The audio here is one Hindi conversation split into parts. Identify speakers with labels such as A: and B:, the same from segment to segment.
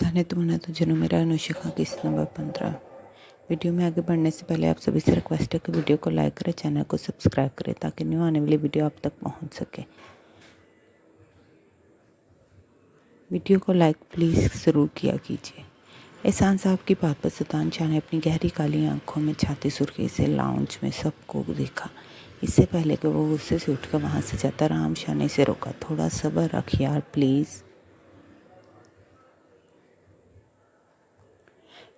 A: जाने तुमने तो जनू मेरा अनुशिका किस्त नंबर 15। वीडियो में आगे बढ़ने से पहले आप सभी से रिक्वेस्ट है कि वीडियो को लाइक करें, चैनल को सब्सक्राइब करें ताकि न्यू आने वाली वीडियो आप तक पहुंच सके। वीडियो को लाइक प्लीज़ ज़रूर किया कीजिए। एहसान साहब की बात पर सतान शाह ने अपनी गहरी काली आंखों में छाती सुर्खी से लाउंज में सबको देखा। इससे पहले कि वो गुस्से से उठकर वहाँ से जाता, राम शाह ने इसे रोका। थोड़ा सब्र रख यार प्लीज़।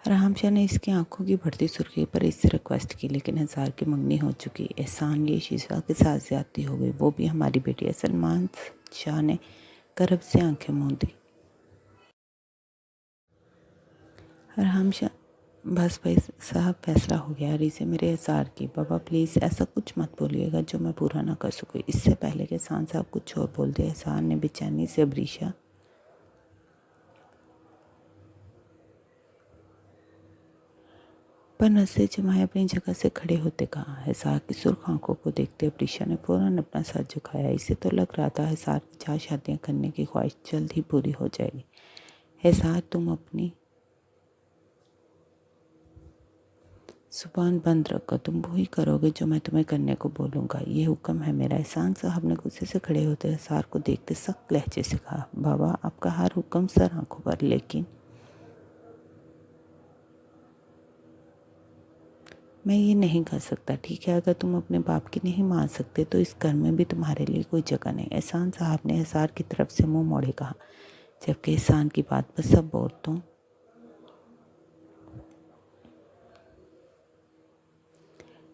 A: राम शाह ने इसकी आंखों की बढ़ती सुर्खी पर इससे रिक्वेस्ट की, लेकिन हजार की मंगनी हो चुकी। एहसान ये शीशा के साथ ज्यादती हो गई, वो भी हमारी बेटी है। सलमान शाह ने करब से आंखें मूंदी। राम शाह बस भाई साहब, फैसला हो गया। रीसे मेरे एहसार की। बाबा प्लीज़ ऐसा कुछ मत बोलिएगा जो मैं पूरा ना कर सकूँ। इससे पहले कि एहसान साहब कुछ और बोल दे, एहसान ने बेचैनी से अबरीशा पर नसें जमाए अपनी जगह से खड़े होते कहा। हिसार की सुर्ख आंखों को देखते अबरीशा ने फौरन अपना सर झुकाया। इसे तो लग रहा था हिसार की 4 शादियां करने की ख्वाहिश जल्द ही पूरी हो जाएगी। हिसार, तुम अपनी जुबान बंद रखो। तुम वही करोगे जो मैं तुम्हें करने को बोलूँगा। ये हुक्म है मेरा। एहसान साहब ने गुस्से से खड़े होते हिसार को देखते सख्त लहजे से कहा। बाबा आपका हर हुक्म सर आंखों पर, लेकिन मैं ये नहीं कर सकता। ठीक है, अगर तुम अपने बाप की नहीं मान सकते तो इस घर में भी तुम्हारे लिए कोई जगह नहीं। एहसान साहब ने हिसार की तरफ से मुंह मोड़े कहा, जबकि एहसान की बात पर सब औरतों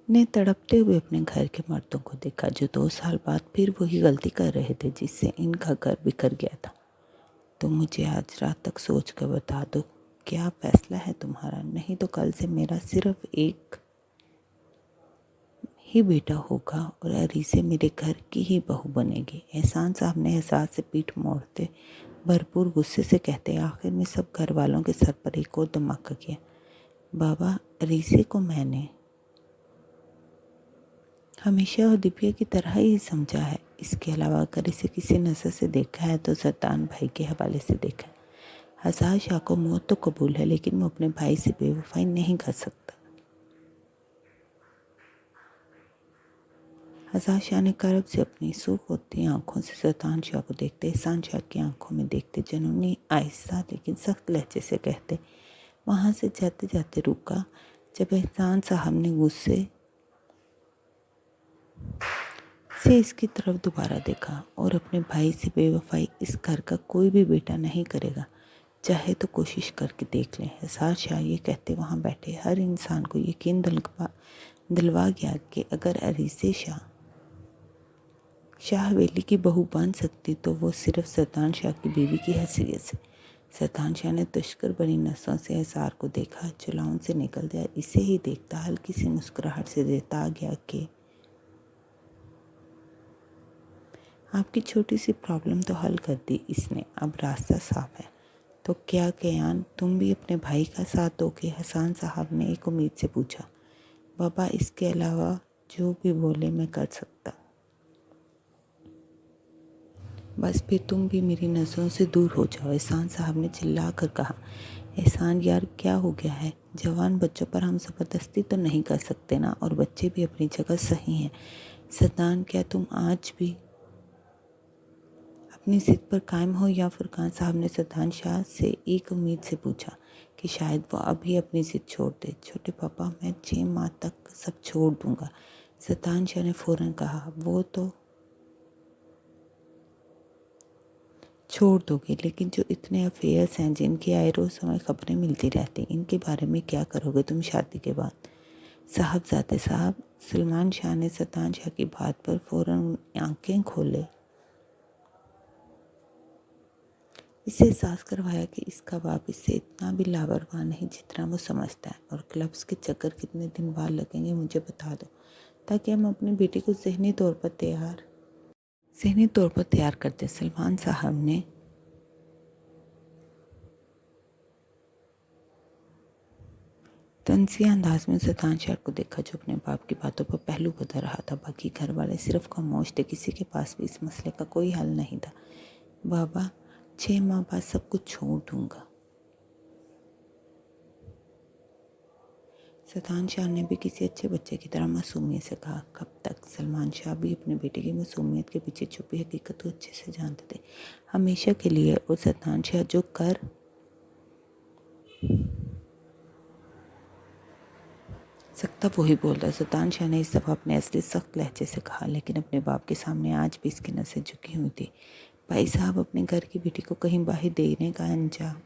A: ने तड़पते हुए अपने घर के मर्दों को देखा, जो 2 साल बाद फिर वही गलती कर रहे थे जिससे इनका घर बिखर गया था। तो मुझे आज रात तक सोच कर बता दो, क्या फैसला है तुम्हारा? नहीं तो कल से मेरा सिर्फ एक ही बेटा होगा और अरीसे मेरे घर की ही बहू बनेगी। एहसान साहब ने एहसास से पीठ मोड़ते भरपूर गुस्से से कहते, आखिर में सब घर वालों के सर पर एक और धमाका किया। बाबा, अरीसे को मैंने हमेशा और दिव्या की तरह ही समझा है। इसके अलावा अगर इसे किसी नज़र से देखा है तो सतान भाई के हवाले से देखा है। हजार शाह को मौत तो कबूल है, लेकिन वो अपने भाई से बेवफाई नहीं कर सकता। हजार शाह ने करब से अपनी सूख होती आंखों से सतान शाह को देखते, एहसान शाह की आंखों में देखते। जनूनी आहिस्ता लेकिन सख्त लहजे से कहते। वहाँ से जाते जाते रुका जब एहसान साहब ने गुस्से से इसकी तरफ दोबारा देखा। और अपने भाई से बेवफाई इस घर का कोई भी बेटा नहीं करेगा, चाहे तो कोशिश करके देख लें। हिसार शाह ये कहते वहाँ बैठे हर इंसान को यकीन दिलवा गया कि अगर अरीसे शाह हवेली की बहू बन सकती तो वो सिर्फ सतान शाह की बीवी की हैसियत से। सतान शाह ने तश्कर बनी नसों से हिसार को देखा, जो लाउंज से निकल गया। इसे ही देखता हल्की सी मुस्कुराहट से देता आ गया कि आपकी छोटी सी प्रॉब्लम तो हल कर दी इसने, अब रास्ता साफ है। तो क्या कयान, तुम भी अपने भाई का साथ दोगे? हसन साहब ने एक उम्मीद से पूछा। बाबा, इसके अलावा जो भी बोले मैं कर सकता। बस फिर तुम भी मेरी नज़रों से दूर हो जाओ, एहसान साहब ने चिल्ला कर कहा। एहसान यार, क्या हो गया है? जवान बच्चों पर हम ज़बरदस्ती तो नहीं कर सकते ना, और बच्चे भी अपनी जगह सही हैं। सदान, क्या तुम आज भी अपनी ज़िद पर कायम हो? या फुरकान साहब ने सदान शाह से एक उम्मीद से पूछा कि शायद वो अभी अपनी ज़िद छोड़ दे। छोटे पापा, मैं 6 माह तक सब छोड़ दूँगा, सदान शाह ने फ़ौरन कहा। वो तो छोड़ दोगे, लेकिन जो इतने अफेयर्स हैं जिनकी आए रोज़ हमें खबरें मिलती रहती, इनके बारे में क्या करोगे तुम शादी के बाद? साहबजादे साहब, सलमान शाह ने सतान शाह की बात पर फ़ौरन आंखें खोले इसे एहसास करवाया कि इसका बाप इससे इतना भी लापरवाह नहीं जितना वो समझता है। और क्लब्स के चक्कर कितने दिन बाद लगेंगे मुझे बता दो, ताकि हम अपनी बेटी को ज़हनी तौर पर तैयार करते। सलमान साहब ने तंजिया अंदाज में सतान शाह को देखा, जो अपने बाप की बातों पर पहलू बदल रहा था। बाकी घर वाले सिर्फ खामोश थे, किसी के पास भी इस मसले का कोई हल नहीं था। बाबा, 6 माह बाद सब कुछ छोड़ दूंगा। सतान शाह ने भी किसी अच्छे बच्चे की तरह मासूमियत से कहा। कब तक? सलमान शाह भी अपने बेटे की मासूमियत के पीछे छुपी हकीकत को अच्छे से जानते थे। हमेशा के लिए। और सतान शाह जो कर सकता वही बोलता। सतान शाह ने इस दफ़ा अपने असली सख्त लहजे से कहा, लेकिन अपने बाप के सामने आज भी इसकी नसें झुकी हुई थी। भाई साहब, अपने घर की बेटी को कहीं बाहर देने का अंजाम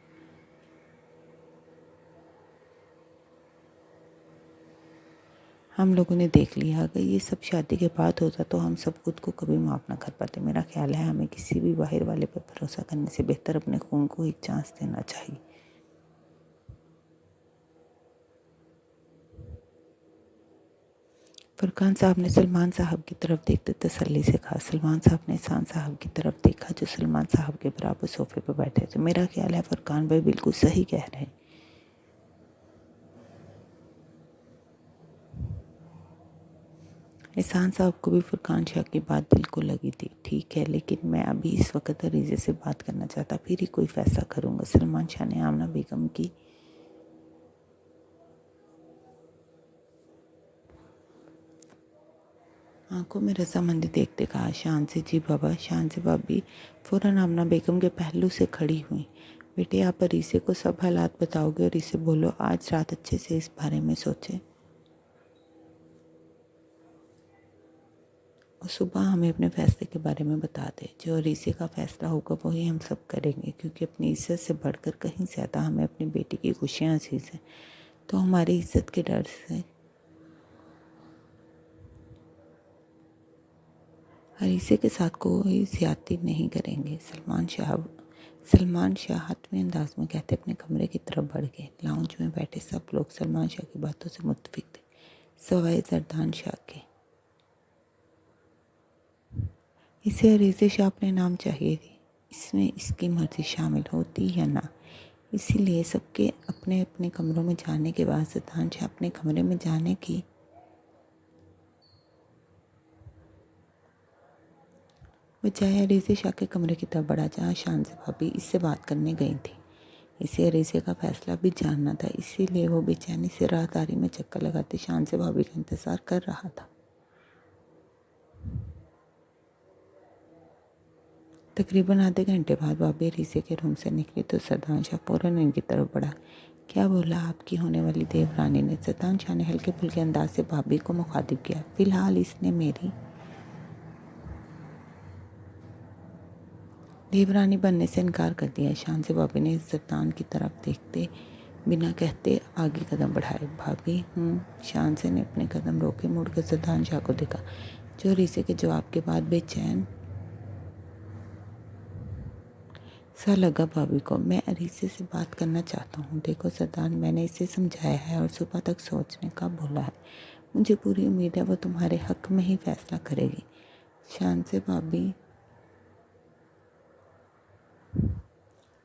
A: हम लोगों ने देख लिया। अगर ये सब शादी के बाद होता तो हम सब खुद को कभी माफ़ ना कर पाते। मेरा ख्याल है हमें किसी भी बाहर वाले पर भरोसा करने से बेहतर अपने खून को एक चांस देना चाहिए। फरकान साहब ने सलमान साहब की तरफ देखते तसल्ली से कहा। सलमान साहब ने एहसान साहब की तरफ देखा जो सलमान साहब के बराबर सोफे पर बैठे थे। मेरा ख्याल है फरकान भाई बिल्कुल सही कह रहे हैं। एहसान साहब को भी फरकान शाह की बात दिल को लगी थी। ठीक है, लेकिन मैं अभी इस वक्त अरीजे से बात करना चाहता, फिर ही कोई फैसला करूँगा। सलमान शाह ने आमना बेगम की आंखों में रजामंदी देखते कहा। शान से जी बाबा। शान से भाभी फ़ौरन आमना बेगम के पहलू से खड़ी हुई। बेटे, आप अरीसे को सब हालात बताओगे और इसे बोलो आज रात अच्छे से इस बारे में सोचे और सुबह हमें अपने फ़ैसले के बारे में बता दे। जो अरीसे का फ़ैसला होगा वही हम सब करेंगे, क्योंकि अपनी इज्जत से बढ़कर कहीं ज़्यादा हमें अपनी बेटी की खुशियाँ अजीज़ हैं। तो हमारी इज्जत के डर से अरीसे के साथ कोई ज़्यादती नहीं करेंगे। सलमान शाह हतमी अंदाज में कहते अपने कमरे की तरफ बढ़ गए। लाउंज में बैठे सब लोग सलमान शाह की बातों से मुत्तफिक थे, सवाए जरदान शाह के। इसे अरीसे शाह अपने नाम चाहिए थी। इसमें इसकी मर्जी शामिल होती या ना। इसीलिए सबके अपने अपने कमरों में जाने के बाद जरदान शाह अपने कमरे में जाने की बजाय अरीसे शाह के कमरे की तरफ बढ़ा, जहाँ शान से भाभी इससे बात करने गई थी। इसे अरीसे का फैसला भी जानना था, इसीलिए वो बेचैनी से राहदारी में चक्कर लगाते शान से भाभी का इंतज़ार कर रहा था। तकरीबन आधे घंटे बाद भाभी अरीसे के रूम से निकली तो सदान शाह फ़ौरन इनकी तरफ बढ़ा। क्या बोला आपकी होने वाली देवरानी ने? सदान शाह ने हल्के फुल्के अंदाज से भाभी को मुखातिब किया। फ़िलहाल इसने मेरी देवरानी बनने से इनकार कर दिया। शान से भाभी ने सल्तान की तरफ देखते बिना कहते आगे कदम बढ़ाए। भाभी शान से ने अपने कदम रोके, मुड़कर सल्तान शाह को देखा, जो रीसे के जवाब के बाद बेचैन सा लगा। भाभी को मैं अरीसे से बात करना चाहता हूँ। देखो सल्तान, मैंने इसे समझाया है और सुबह तक सोचने का बोला है। मुझे पूरी उम्मीद है वो तुम्हारे हक में ही फैसला करेगी। शान से भाभी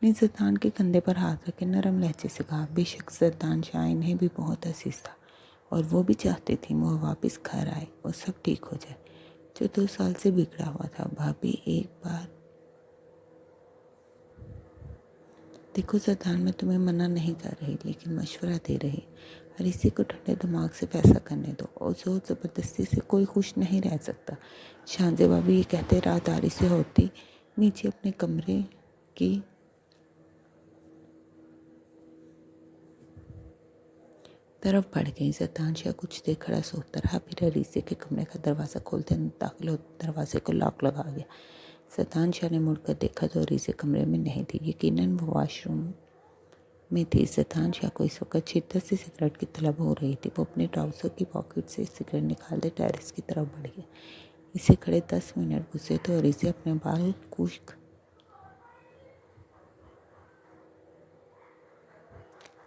A: ने सल्तान के कंधे पर हाथ रखे नरम लहजे से कहा। बेशक सल्तान शाह इन्हें भी बहुत अजीज था और वो भी चाहते थे वो वापस घर आए और सब ठीक हो जाए, जो 2 साल से बिगड़ा हुआ था। भाभी एक बार देखो सल्तान, मैं तुम्हें मना नहीं कर रही, लेकिन मशवरा दे रही। हर इसी को ठंडे दिमाग से फैसला करने दो और जोर ज़बरदस्ती से कोई खुश नहीं रह सकता। शानजे भाभी ये कहते राहदारी से होती नीचे अपने कमरे की तरफ बढ़ गई। सल्तान शाह कुछ देर खड़ा सोचता रहा, फिर अरीसे के कमरे का दरवाज़ा खोलते दाखिल होते दरवाजे को लॉक लगा गया। सल्तान शाह ने मुड़कर देखा तो अरीसे कमरे में नहीं थी। यकीनन वो वॉशरूम में थी। सल्तान शाह को इस वक्त शिद्दत से सिगरेट की तलब हो रही थी। वो अपने ट्राउज़र की पॉकेट से सिगरेट निकालते टेरेस की तरफ बढ़ गया। इसे खड़े 10 मिनट गुजरे तो अरीसे अपने बाल खुश्क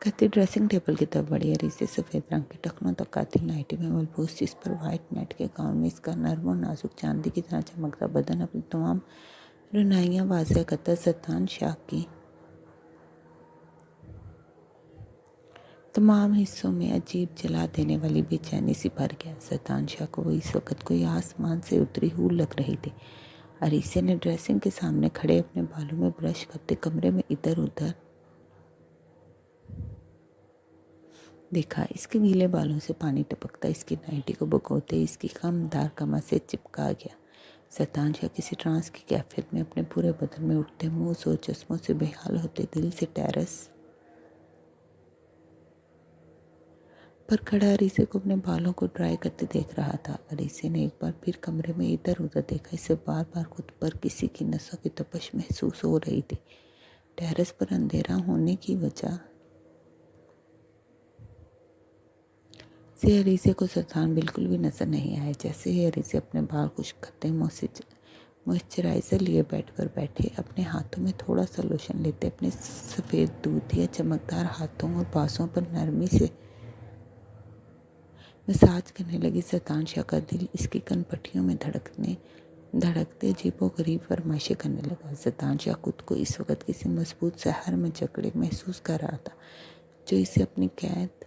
A: करती ड्रेसिंग टेबल की तरफ बढ़ी। अरीसे सफ़ेद रंग के टखनों तक कातिल नाइटी में मलबूस, जिस पर वाइट नेट के गाउन में इसका नर्म और नाजुक चांदी की तरह चमकता बदन अपनी तमाम रुनाइयाँ वाज़ह करता सल्तान शाह की तमाम हिस्सों में अजीब जला देने वाली बेचैनी सी भर गया। सल्तान शाह को वो इस वक्त कोई आसमान से उतरी हूर लग रही थी। अरीसे ने ड्रेसिंग के सामने खड़े अपने बालों में ब्रश करते कमरे में इधर उधर देखा इसके गीले बालों से पानी टपकता इसकी नाइटी को भगोते इसकी कमदार कमर से चिपका गया। शतांश किसी ट्रांस की कैफियत में अपने पूरे बदन में उठते मुंह और चश्मों से बेहाल होते दिल से टेरेस पर खड़ा अरीसे को अपने बालों को ड्राई करते देख रहा था। अरीसे ने एक बार फिर कमरे में इधर उधर देखा। इसे बार बार खुद पर किसी की नसों की तपश महसूस हो रही थी। टेरेस पर अंधेरा होने की वजह से अरीसे को शतान बिल्कुल भी नजर नहीं आया। जैसे ही अरीसे अपने बाल खुश्क करते मॉइस्चराइजर लिए बेड पर बैठे अपने हाथों में थोड़ा सा लोशन लेते अपने सफ़ेद दूध या चमकदार हाथों और बाजों पर नरमी से मसाज करने लगी। शतांशा का दिल इसकी कनपट्टियों में धड़कते अजीबो गरीब फरमाइशें करने लगा। शतांशा खुद को इस वक्त किसी मजबूत शहर में जकड़े महसूस कर रहा था जो इसे अपनी कैद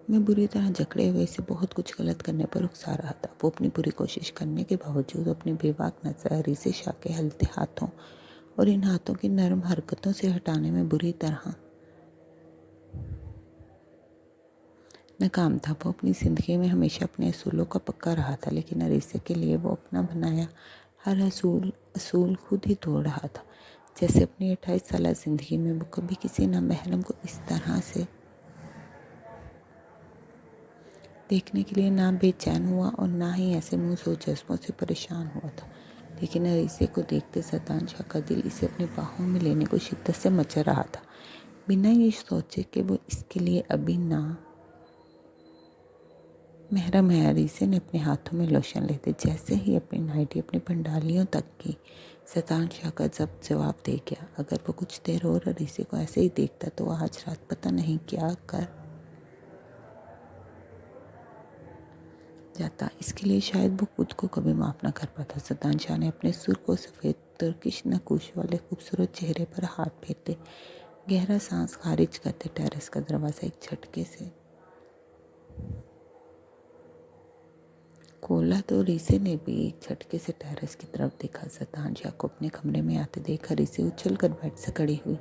A: में बुरी तरह जकड़े हुए इसे बहुत कुछ गलत करने पर उकसा रहा था। वो अपनी पूरी कोशिश करने के बावजूद अपनी बेबाक नजर अरीसे शाह के हलते हाथों और इन हाथों की नरम हरकतों से हटाने में बुरी तरह नाकाम था। वो अपनी ज़िंदगी में हमेशा अपने असूलों का पक्का रहा था, लेकिन अरीसे के लिए वो अपना बनाया हर असूल खुद ही तोड़ रहा था। जैसे अपनी 28 साल ज़िंदगी में वो कभी किसी नामहरम को इस तरह से देखने के लिए ना बेचैन हुआ और ना ही ऐसे मुँह सोचस्मों से परेशान हुआ था। लेकिन अरीसे को देखते शतांशा का दिल इसे अपनी बाहों में लेने को शिद्दत से मचा रहा था, बिना ये सोचे कि वो इसके लिए अभी ना महरम है। अरीसे ने अपने हाथों में लोशन लेते जैसे ही अपनी नाइटी अपनी पंडालियों तक की शतांशा का जवाब दे गया। अगर वो कुछ देर और अरीसे को ऐसे ही देखता तो आज रात पता नहीं क्या कर जाता। इसके लिए शायद वो खुद को कभी माफ़ ना कर पाता। शतांशा ने अपने सुर को सफ़ेद तुर्किश नकूश वाले खूबसूरत चेहरे पर हाथ फेरते गहरा सांस खारिज करते टेरेस का दरवाज़ा एक झटके से खोला तो रीसे ने भी एक झटके से टेरेस की तरफ देखा। शतांशा को अपने कमरे में आते देख रीसे उछल कर बेड से खड़ी हुई।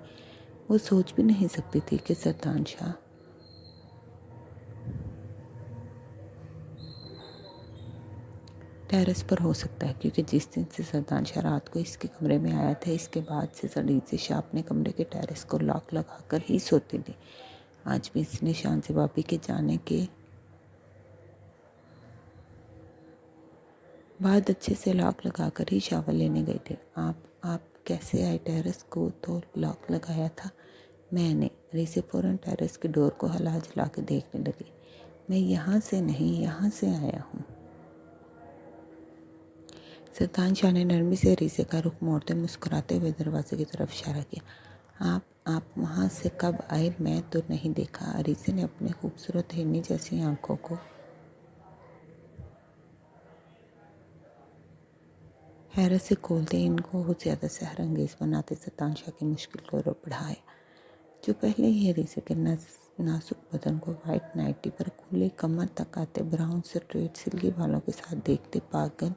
A: वो सोच भी नहीं सकती थी कि शतांशा टेरेस पर हो सकता है, क्योंकि जिस दिन से शतांशा रात को इसके कमरे में आया था इसके बाद से रीसे शाह अपने कमरे के टेरेस को लॉक लगा कर ही सोती थी। आज भी इसने शांति भाभी के जाने के बाद अच्छे से लॉक लगा कर ही शावर लेने गए थे। आप कैसे आए? टेरेस को तो लॉक लगाया था मैंने। रीसे फ़ौरन टेरेस के डोर को हिला जुला के देखने लगी। मैं यहाँ से नहीं, यहाँ से आया हूँ। शतांशा ने नरमी से रीसे का रुख मोड़ते मुस्कुराते हुए दरवाजे की तरफ इशारा किया। आप वहाँ से कब आए? मैं तो नहीं देखा। रीसे ने अपने खूबसूरत हिरनी जैसी आंखों को हैरत से खोलते इनको बहुत ज़्यादा सहरंगेज बनाते शतांशा की मुश्किल को और बढ़ाया। जो पहले ही रीसे के नाजुक बदन को वाइट नाइटी पर खुले कमर तक आते ब्राउन स्ट्रेट सिल्की बालों के साथ देखते पागल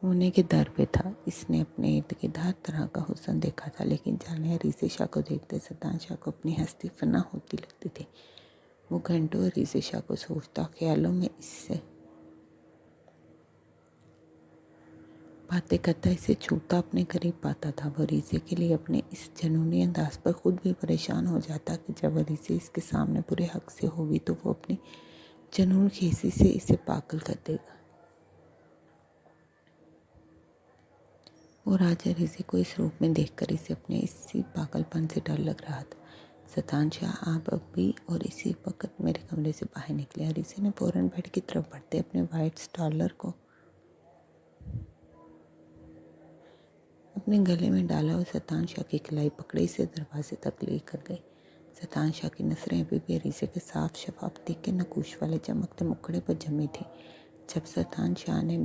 A: होने के दर पे था। इसने अपने इर्द गिर्द हर तरह का हुस्न देखा था, लेकिन जाने रीसे शाह को देखते शतांशा को अपनी हस्ती फना होती लगती थी। वो घंटों रीसे शाह को सोचता, ख्यालों में इससे बातें करता, इसे छूता, अपने करीब पाता था। वो रीसे के लिए अपने इस जुनूनी अंदाज पर खुद भी परेशान हो जाता कि जब रीसे इसके सामने पूरे हक से होगी तो वो अपनी जुनून खेसी से इसे पागल कर देगा। और आज रीसे को इस रूप में देखकर इसे अपने इसी पागलपन से डर लग रहा था। शतांशा आप अभी और इसी वक्त मेरे कमरे से बाहर निकले। रीसे ने फ़ौरन बेड की तरफ बढ़ते अपने वाइट स्टॉलर को अपने गले में डाला और शतांशा की कलाई पकड़ी से दरवाजे तक लेकर गई। शतांशा की नजरें अभी भी रीसे के साफ शफाफ तीखे नकूश वाले चमकते मुखड़े पर जमी थी। जब शतांशा ने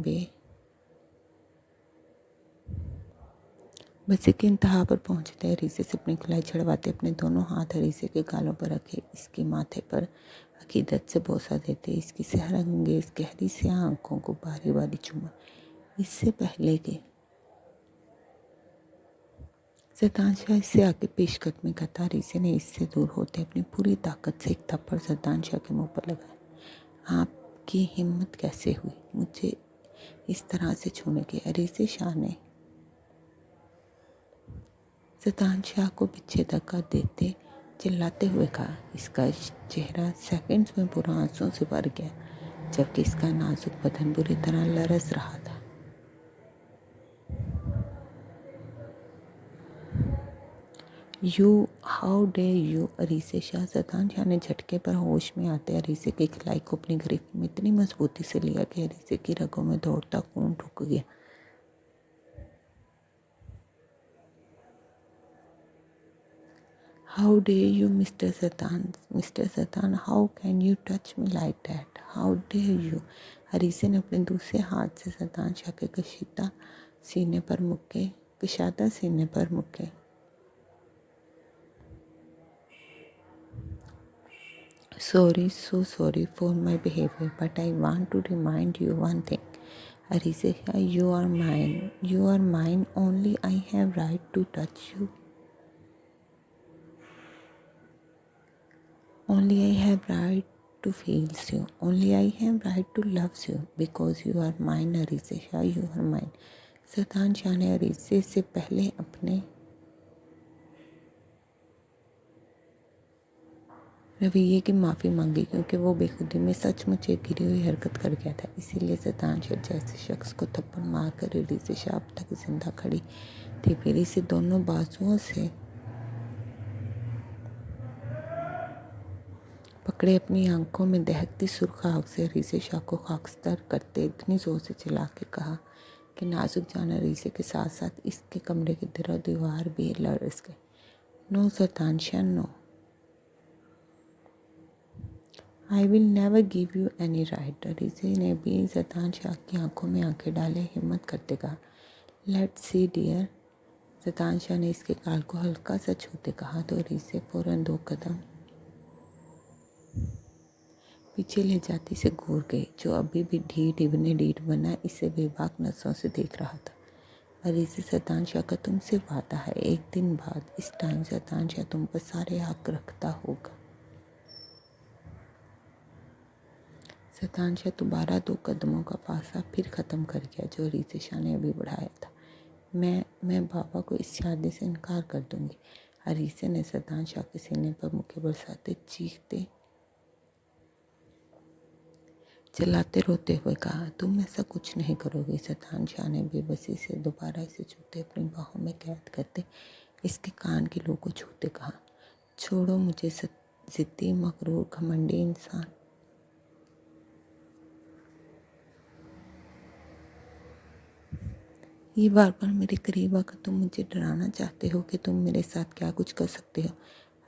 A: बसे के इंतहा पर पहुंचते रीसे से अपनी कलाई छड़वाते अपने दोनों हाथ रीसे के गालों पर रखे इसके माथे पर अकीदत से बोसा देते इसकी सहरंगेज गहरी से आंखों को बारी बारी चूमा। इससे पहले कि सतान शाह इससे आगे पेशकदमी करता। अरीसे ने इससे दूर होते अपनी पूरी ताकत से एक थप्पड़ सतान शाह के मुंह पर लगाया। आपकी हिम्मत कैसे हुई मुझे इस तरह से छूने की? अरीसे शाह ने सतान शाह को पीछे धक्का देते चिल्लाते हुए कहा। इसका चेहरा सेकंड्स में पूरा आंसुओं से भर गया, जबकि इसका नाजुक बदन बुरी तरह लरस रहा था। You how dare you? अरीसे शाह। सतान शाह ने झटके पर होश में आते अरीसे की कलाई को अपनी गिरफ्त में इतनी मजबूती से लिया कि अरीसे की रगों में दौड़ता खून रुक गया। How dare you mister Satan? Mister Satan, how can you touch me like that? How dare you? अरीसे ने अपने दूसरे हाथ से सतान शाह के कशीदा सीने पर मुक्के। Sorry, so sorry for my behavior, but I want to remind you one thing. Arise, you are mine. You are mine. Only I have right to touch you. Only I have right to feel you. Only I have right to love you because you are mine. Arise, you are mine. सतान Shah ने अरीसे से पहले अपने रवैये की माफ़ी मांगी, क्योंकि वो बेखुदी में सचमुच एक गिरी हुई हरकत कर गया था। इसीलिए सतान शाह जैसे शख्स को थप्पड़ मारकर अरीसे शाह अब तक जिंदा खड़ी थी, फिर इसे दोनों बाजुओं से पकड़े अपनी आंखों में दहकती सुर्ख आग से अरीसे शाह को खाकस्तर करते इतनी जोर से चिल्ला के कहा कि नाजुक जान अरीसे के साथ साथ इसके कमरे के दिरो दीवार भी लरस गए। No Satan Shah, no. I will never give you any right. अरीसे ने भी सतान शाह की आंखों में आंखें डाले हिम्मत करते कहा। Let's see dear. Satan Shah ने इसके गाल को हल्का सा छूते कहा तो अरीसे फौरन 2 कदम पीछे ले जाती से घूर गई, जो अभी भी ढीठ इब्ने ढीठ बना इसे बेबाक नजरों से देख रहा था। अरीसे, सतान शाह का तुमसे वादा है, एक दिन बाद इस टाइम सतान शाह तुम पर सारे हक रखता होगा। सतान शाह दोबारा 2 कदमों का फासला फिर ख़त्म कर गया जो अरीसे शाह ने अभी बढ़ाया था। मैं बाबा को इस शादी से इनकार कर दूंगी। अरीसे ने सतान शाह के सीने पर मुक्के बरसाते चीखते चिल्लाते रोते हुए कहा, तुम ऐसा कुछ नहीं करोगे। सतान शाह ने बेबसी से दोबारा इसे छूते अपनी बाहों में कैद करते इसके कान की लू को छूते कहा, छोड़ो मुझे जिद्दी मगरूर घमंडी इंसान। ये बार बार मेरे करीब आकर तुम मुझे डराना चाहते हो कि तुम मेरे साथ क्या कुछ कर सकते हो।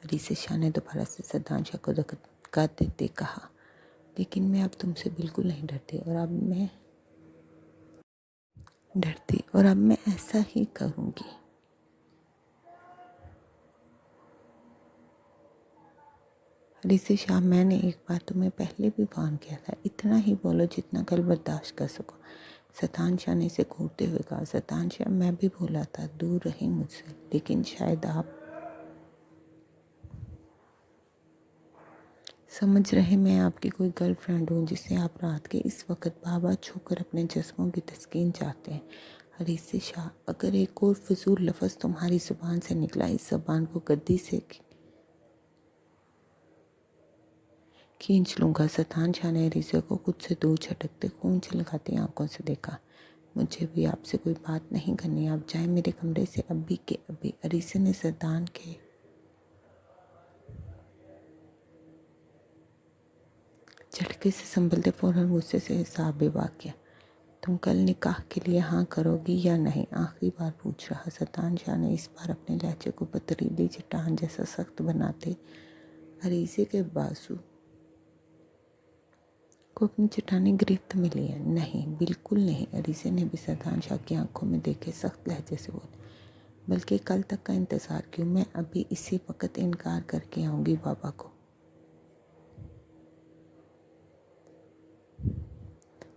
A: अरीसे शाह ने दोबारा से सतान शाह को धक्का देते कहा, लेकिन मैं अब तुमसे बिल्कुल नहीं डरती और अब मैं ऐसा ही करूँगी। अरीसे शाह, मैंने एक बार तुम्हें पहले भी वार्न किया था, इतना ही बोलो जितना कल बर्दाश्त कर सको। सतान शाह ने इसे घूरते हुए कहा। सतान शाह, मैं भी भूला था, दूर रही मुझसे, लेकिन शायद आप समझ रहे मैं आपकी कोई गर्लफ्रेंड हूँ जिसे आप रात के इस वक्त बाबा छूकर अपने जज्बों की तस्कीन चाहते हैं। अरीसे शाह, अगर एक और फजूल लफ्ज़ तुम्हारी ज़ुबान से निकला, इस ज़बान को गद्दी से खींच लूँगा। सतान शाह ने अरीसे को खुद से दूर झटकते खून छलकाती आंखों से देखा। मुझे भी आपसे कोई बात नहीं करनी, आप जाए मेरे कमरे से अभी के अभी। अरीसे ने सतान के झटके से संभलते फौरन गुस्से से हिसाब बेबाक किया। तुम कल निकाह के लिए हाँ करोगी या नहीं? आखिरी बार पूछ रहा। सतान शाह ने इस बार अपने लहजे को पथरीली चट्टान जैसा सख्त बनाते अरीसे के बाजू को अपनी चट्टानी गिरफ्त में लिया। नहीं, बिल्कुल नहीं। अरीसे ने भी सतान शाह की आंखों में देखे सख्त लहजे से बोले, बल्कि कल तक का इंतज़ार क्यों, मैं अभी इसी वक्त इनकार करके आऊँगी बाबा को।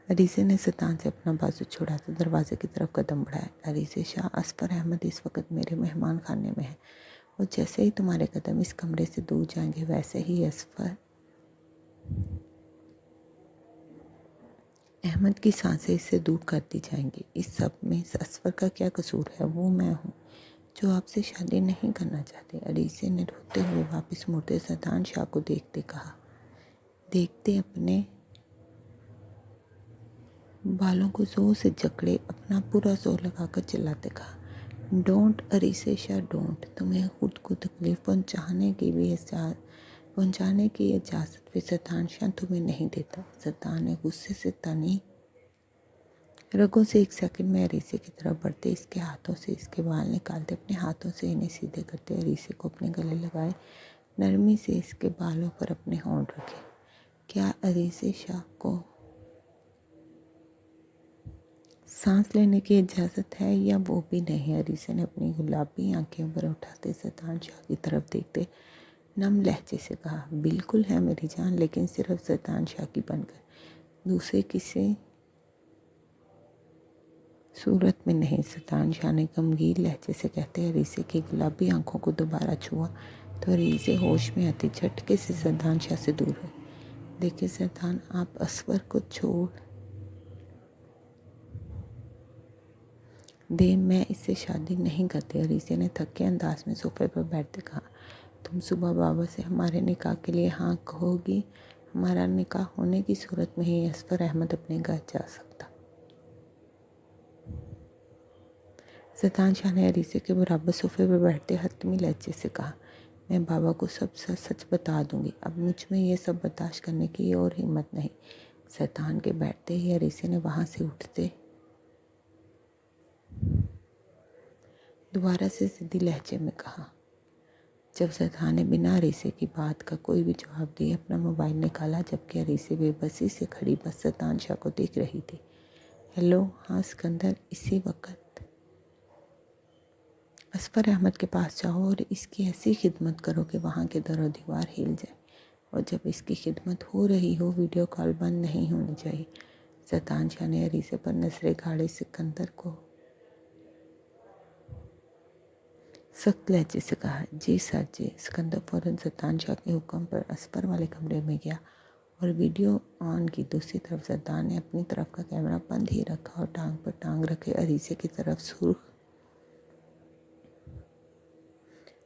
A: अरीसे ने सतान से अपना बाजू छोड़ा तो दरवाजे की तरफ कदम बढ़ाया। अरीसे शाह, असफर अहमद इस वक्त मेरे मेहमान खाने में है और जैसे ही तुम्हारे कदम इस कमरे से दूर जाएंगे वैसे ही असफर अहमद की सांसें इससे दूर करती जाएंगी। इस सब में असफर का क्या कसूर है? वो मैं हूँ जो आपसे शादी नहीं करना चाहते। अरीसे ने रोते हुए वापस मुड़ते सतान शाह को देखते कहा, देखते अपने बालों को जोर से जकड़े अपना पूरा जोर लगाकर चिल्लाते कहा, डोंट अरीसे शाह डोंट। तुम्हें खुद को तकलीफ पहुंचाने की इजाज़त भी सतान शाह तुम्हें नहीं देता। सतान ने गुस्से से तनी रगों से एक सेकंड में अरीसे की तरफ बढ़ते, इसके हाथों से इसके बाल निकालते, अपने हाथों से इन्हें सीधे करते अरीसे को अपने गले लगाए, नरमी से इसके बालों पर अपने होंठ रखे। क्या अरीसे शाह को सांस लेने की इजाज़त है या वो भी नहीं? अरीसे ने अपनी गुलाबी आंखें ऊपर उठाते सतान शाह की तरफ देखते नम लहजे से कहा, बिल्कुल है मेरी जान, लेकिन सिर्फ सतान शाह की बनकर, दूसरे किसी सूरत में नहीं। सतान शाह ने गमगीन लहजे से कहते अरीसे की गुलाबी आंखों को दोबारा छुआ तो अरीसे होश में आती झटके से सतान शाह से दूर हुई। देखिए सतान, आप असफर को छोड़ दे, मैं इससे शादी नहीं करती। अरीसे ने थके अंदाज में सोफे पर बैठते कहा, तुम सुबह बाबा से हमारे निकाह के लिए हाँ कहोगी? हमारा निकाह होने की सूरत में ही असफर अहमद अपने घर जा सकता। सतान शाह ने अरीसे के बराबर सोफे पर बैठते हतमी लहजे से कहा, मैं बाबा को सब सच सच बता दूंगी। अब मुझ में ये सब बर्दाश्त करने की और हिम्मत नहीं। सतान के बैठते ही अरीसे ने वहाँ से उठते दोबारा से ज़िद्दी लहजे में कहा। जब सतान ने बिना अरीसे की बात का कोई भी जवाब दिए अपना मोबाइल निकाला, जबकि अरीसे बेबसी से खड़ी बस सतान शाह को देख रही थी। हेलो, हाँ सिकंदर, इसी वक्त असफर अहमद के पास जाओ और इसकी ऐसी खिदमत करो कि वहाँ के दर दीवार हिल जाए, और जब इसकी खिदमत हो रही हो वीडियो कॉल बंद नहीं होनी चाहिए। सतान शाह ने अरीसे पर नजरें गाड़े सिकंदर को सख्त लहजे से कहा, जी सर जी। सिकंदर फौरन सतान शाह के हुक्म पर असफर वाले कमरे में गया और वीडियो ऑन की। दूसरी तरफ सतान ने अपनी तरफ का कैमरा बंद ही रखा और टांग पर टांग रखे अरीसे की तरफ सुर्ख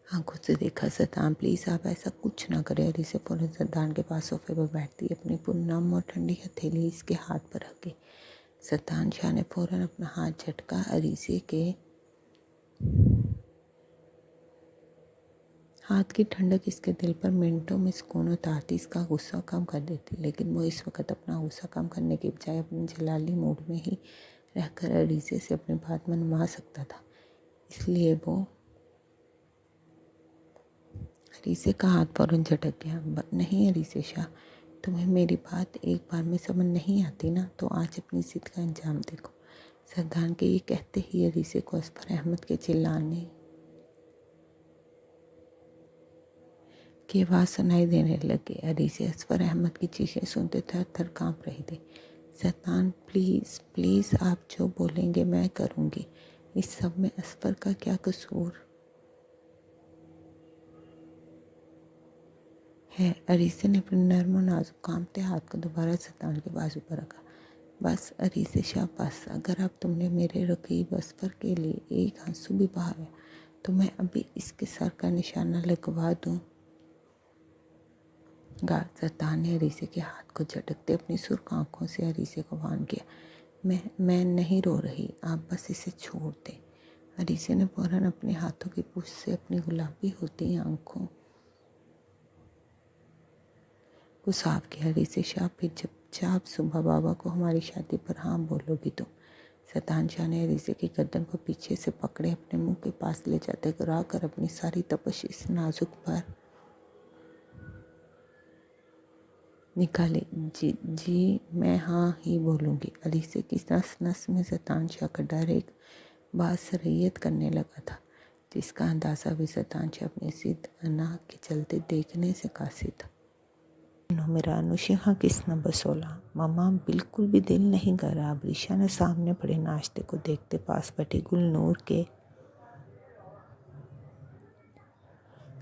A: आंखों से देखा। सतान प्लीज़ आप ऐसा कुछ ना करें। अरीसे फौरन सतान के पास सोफे पर बैठती अपनी पुरनम और ठंडी हथेली इसके हाथ पर रख के। सतान शाह ने फौरन अपना हाथ झटका अरीसे के हाथ की ठंडक इसके दिल पर मिनटों में सुकून उतारती, इसका गुस्सा कम कर देती। लेकिन वो इस वक्त अपना गुस्सा कम करने के बजाय अपने जलाली मूड में ही रहकर अरीसे से अपनी बात मनवा सकता था। इसलिए वो अरीसे का हाथ फौरन झटक गया। नहीं अरीसे शाह, तुम्हें मेरी बात एक बार में समझ नहीं आती ना, तो आज अपनी जिद का अंजाम देखो। सरदार के ये कहते ही अरीसे को असफर अहमद के चिल्लाने की आवाज़ सुनाई देने लगी। अरीसे असफर अहमद की चीखें सुनते थर थर काँप रही थी। सैतान प्लीज़ प्लीज़, आप जो बोलेंगे मैं करूँगी। इस सब में असफर का क्या कसूर है? अरीसे ने अपने नर्म और नाजुक कांपते हाथ को दोबारा सैतान के बाजू पर रखा। बस अरीसे शाह बस, अगर अब तुमने मेरे रकीब असफर के लिए एक आंसू भी बहाया तो मैं अभी इसके सर का निशाना लगवा दूँ। सैतान ने अरीसे के हाथ को झटकते अपनी सुर्ख आंखों से अरीसे को वान किया। मैं नहीं रो रही, आप बस इसे छोड़ दें। अरीसे ने फौरन अपने हाथों की पूंछ से अपनी गुलाबी होती आंखों को साफ किया। अरीसे शाह, फिर चुपचाप सुबह बाबा को हमारी शादी पर हाँ बोलोगी तो? सैतान शाह ने अरीसे की गर्दन को पीछे से पकड़े अपने मुंह के पास ले जाते गिरा कर अपनी सारी तपश इस नाजुक पर निकाली। जी मैं हाँ ही बोलूँगी। अरीसे की नस नस में सैतान शाह का डर एक बात सरयत करने लगा था, जिसका अंदाज़ा भी सैतान शाह अपने जिद अना के चलते देखने से कासिर था। मेरा अनुशिहा किस नंबर 16। मम्मा बिल्कुल भी दिल नहीं कर रहा। अबरीशा ने सामने पड़े नाश्ते को देखते पास बैठी गुलनूर के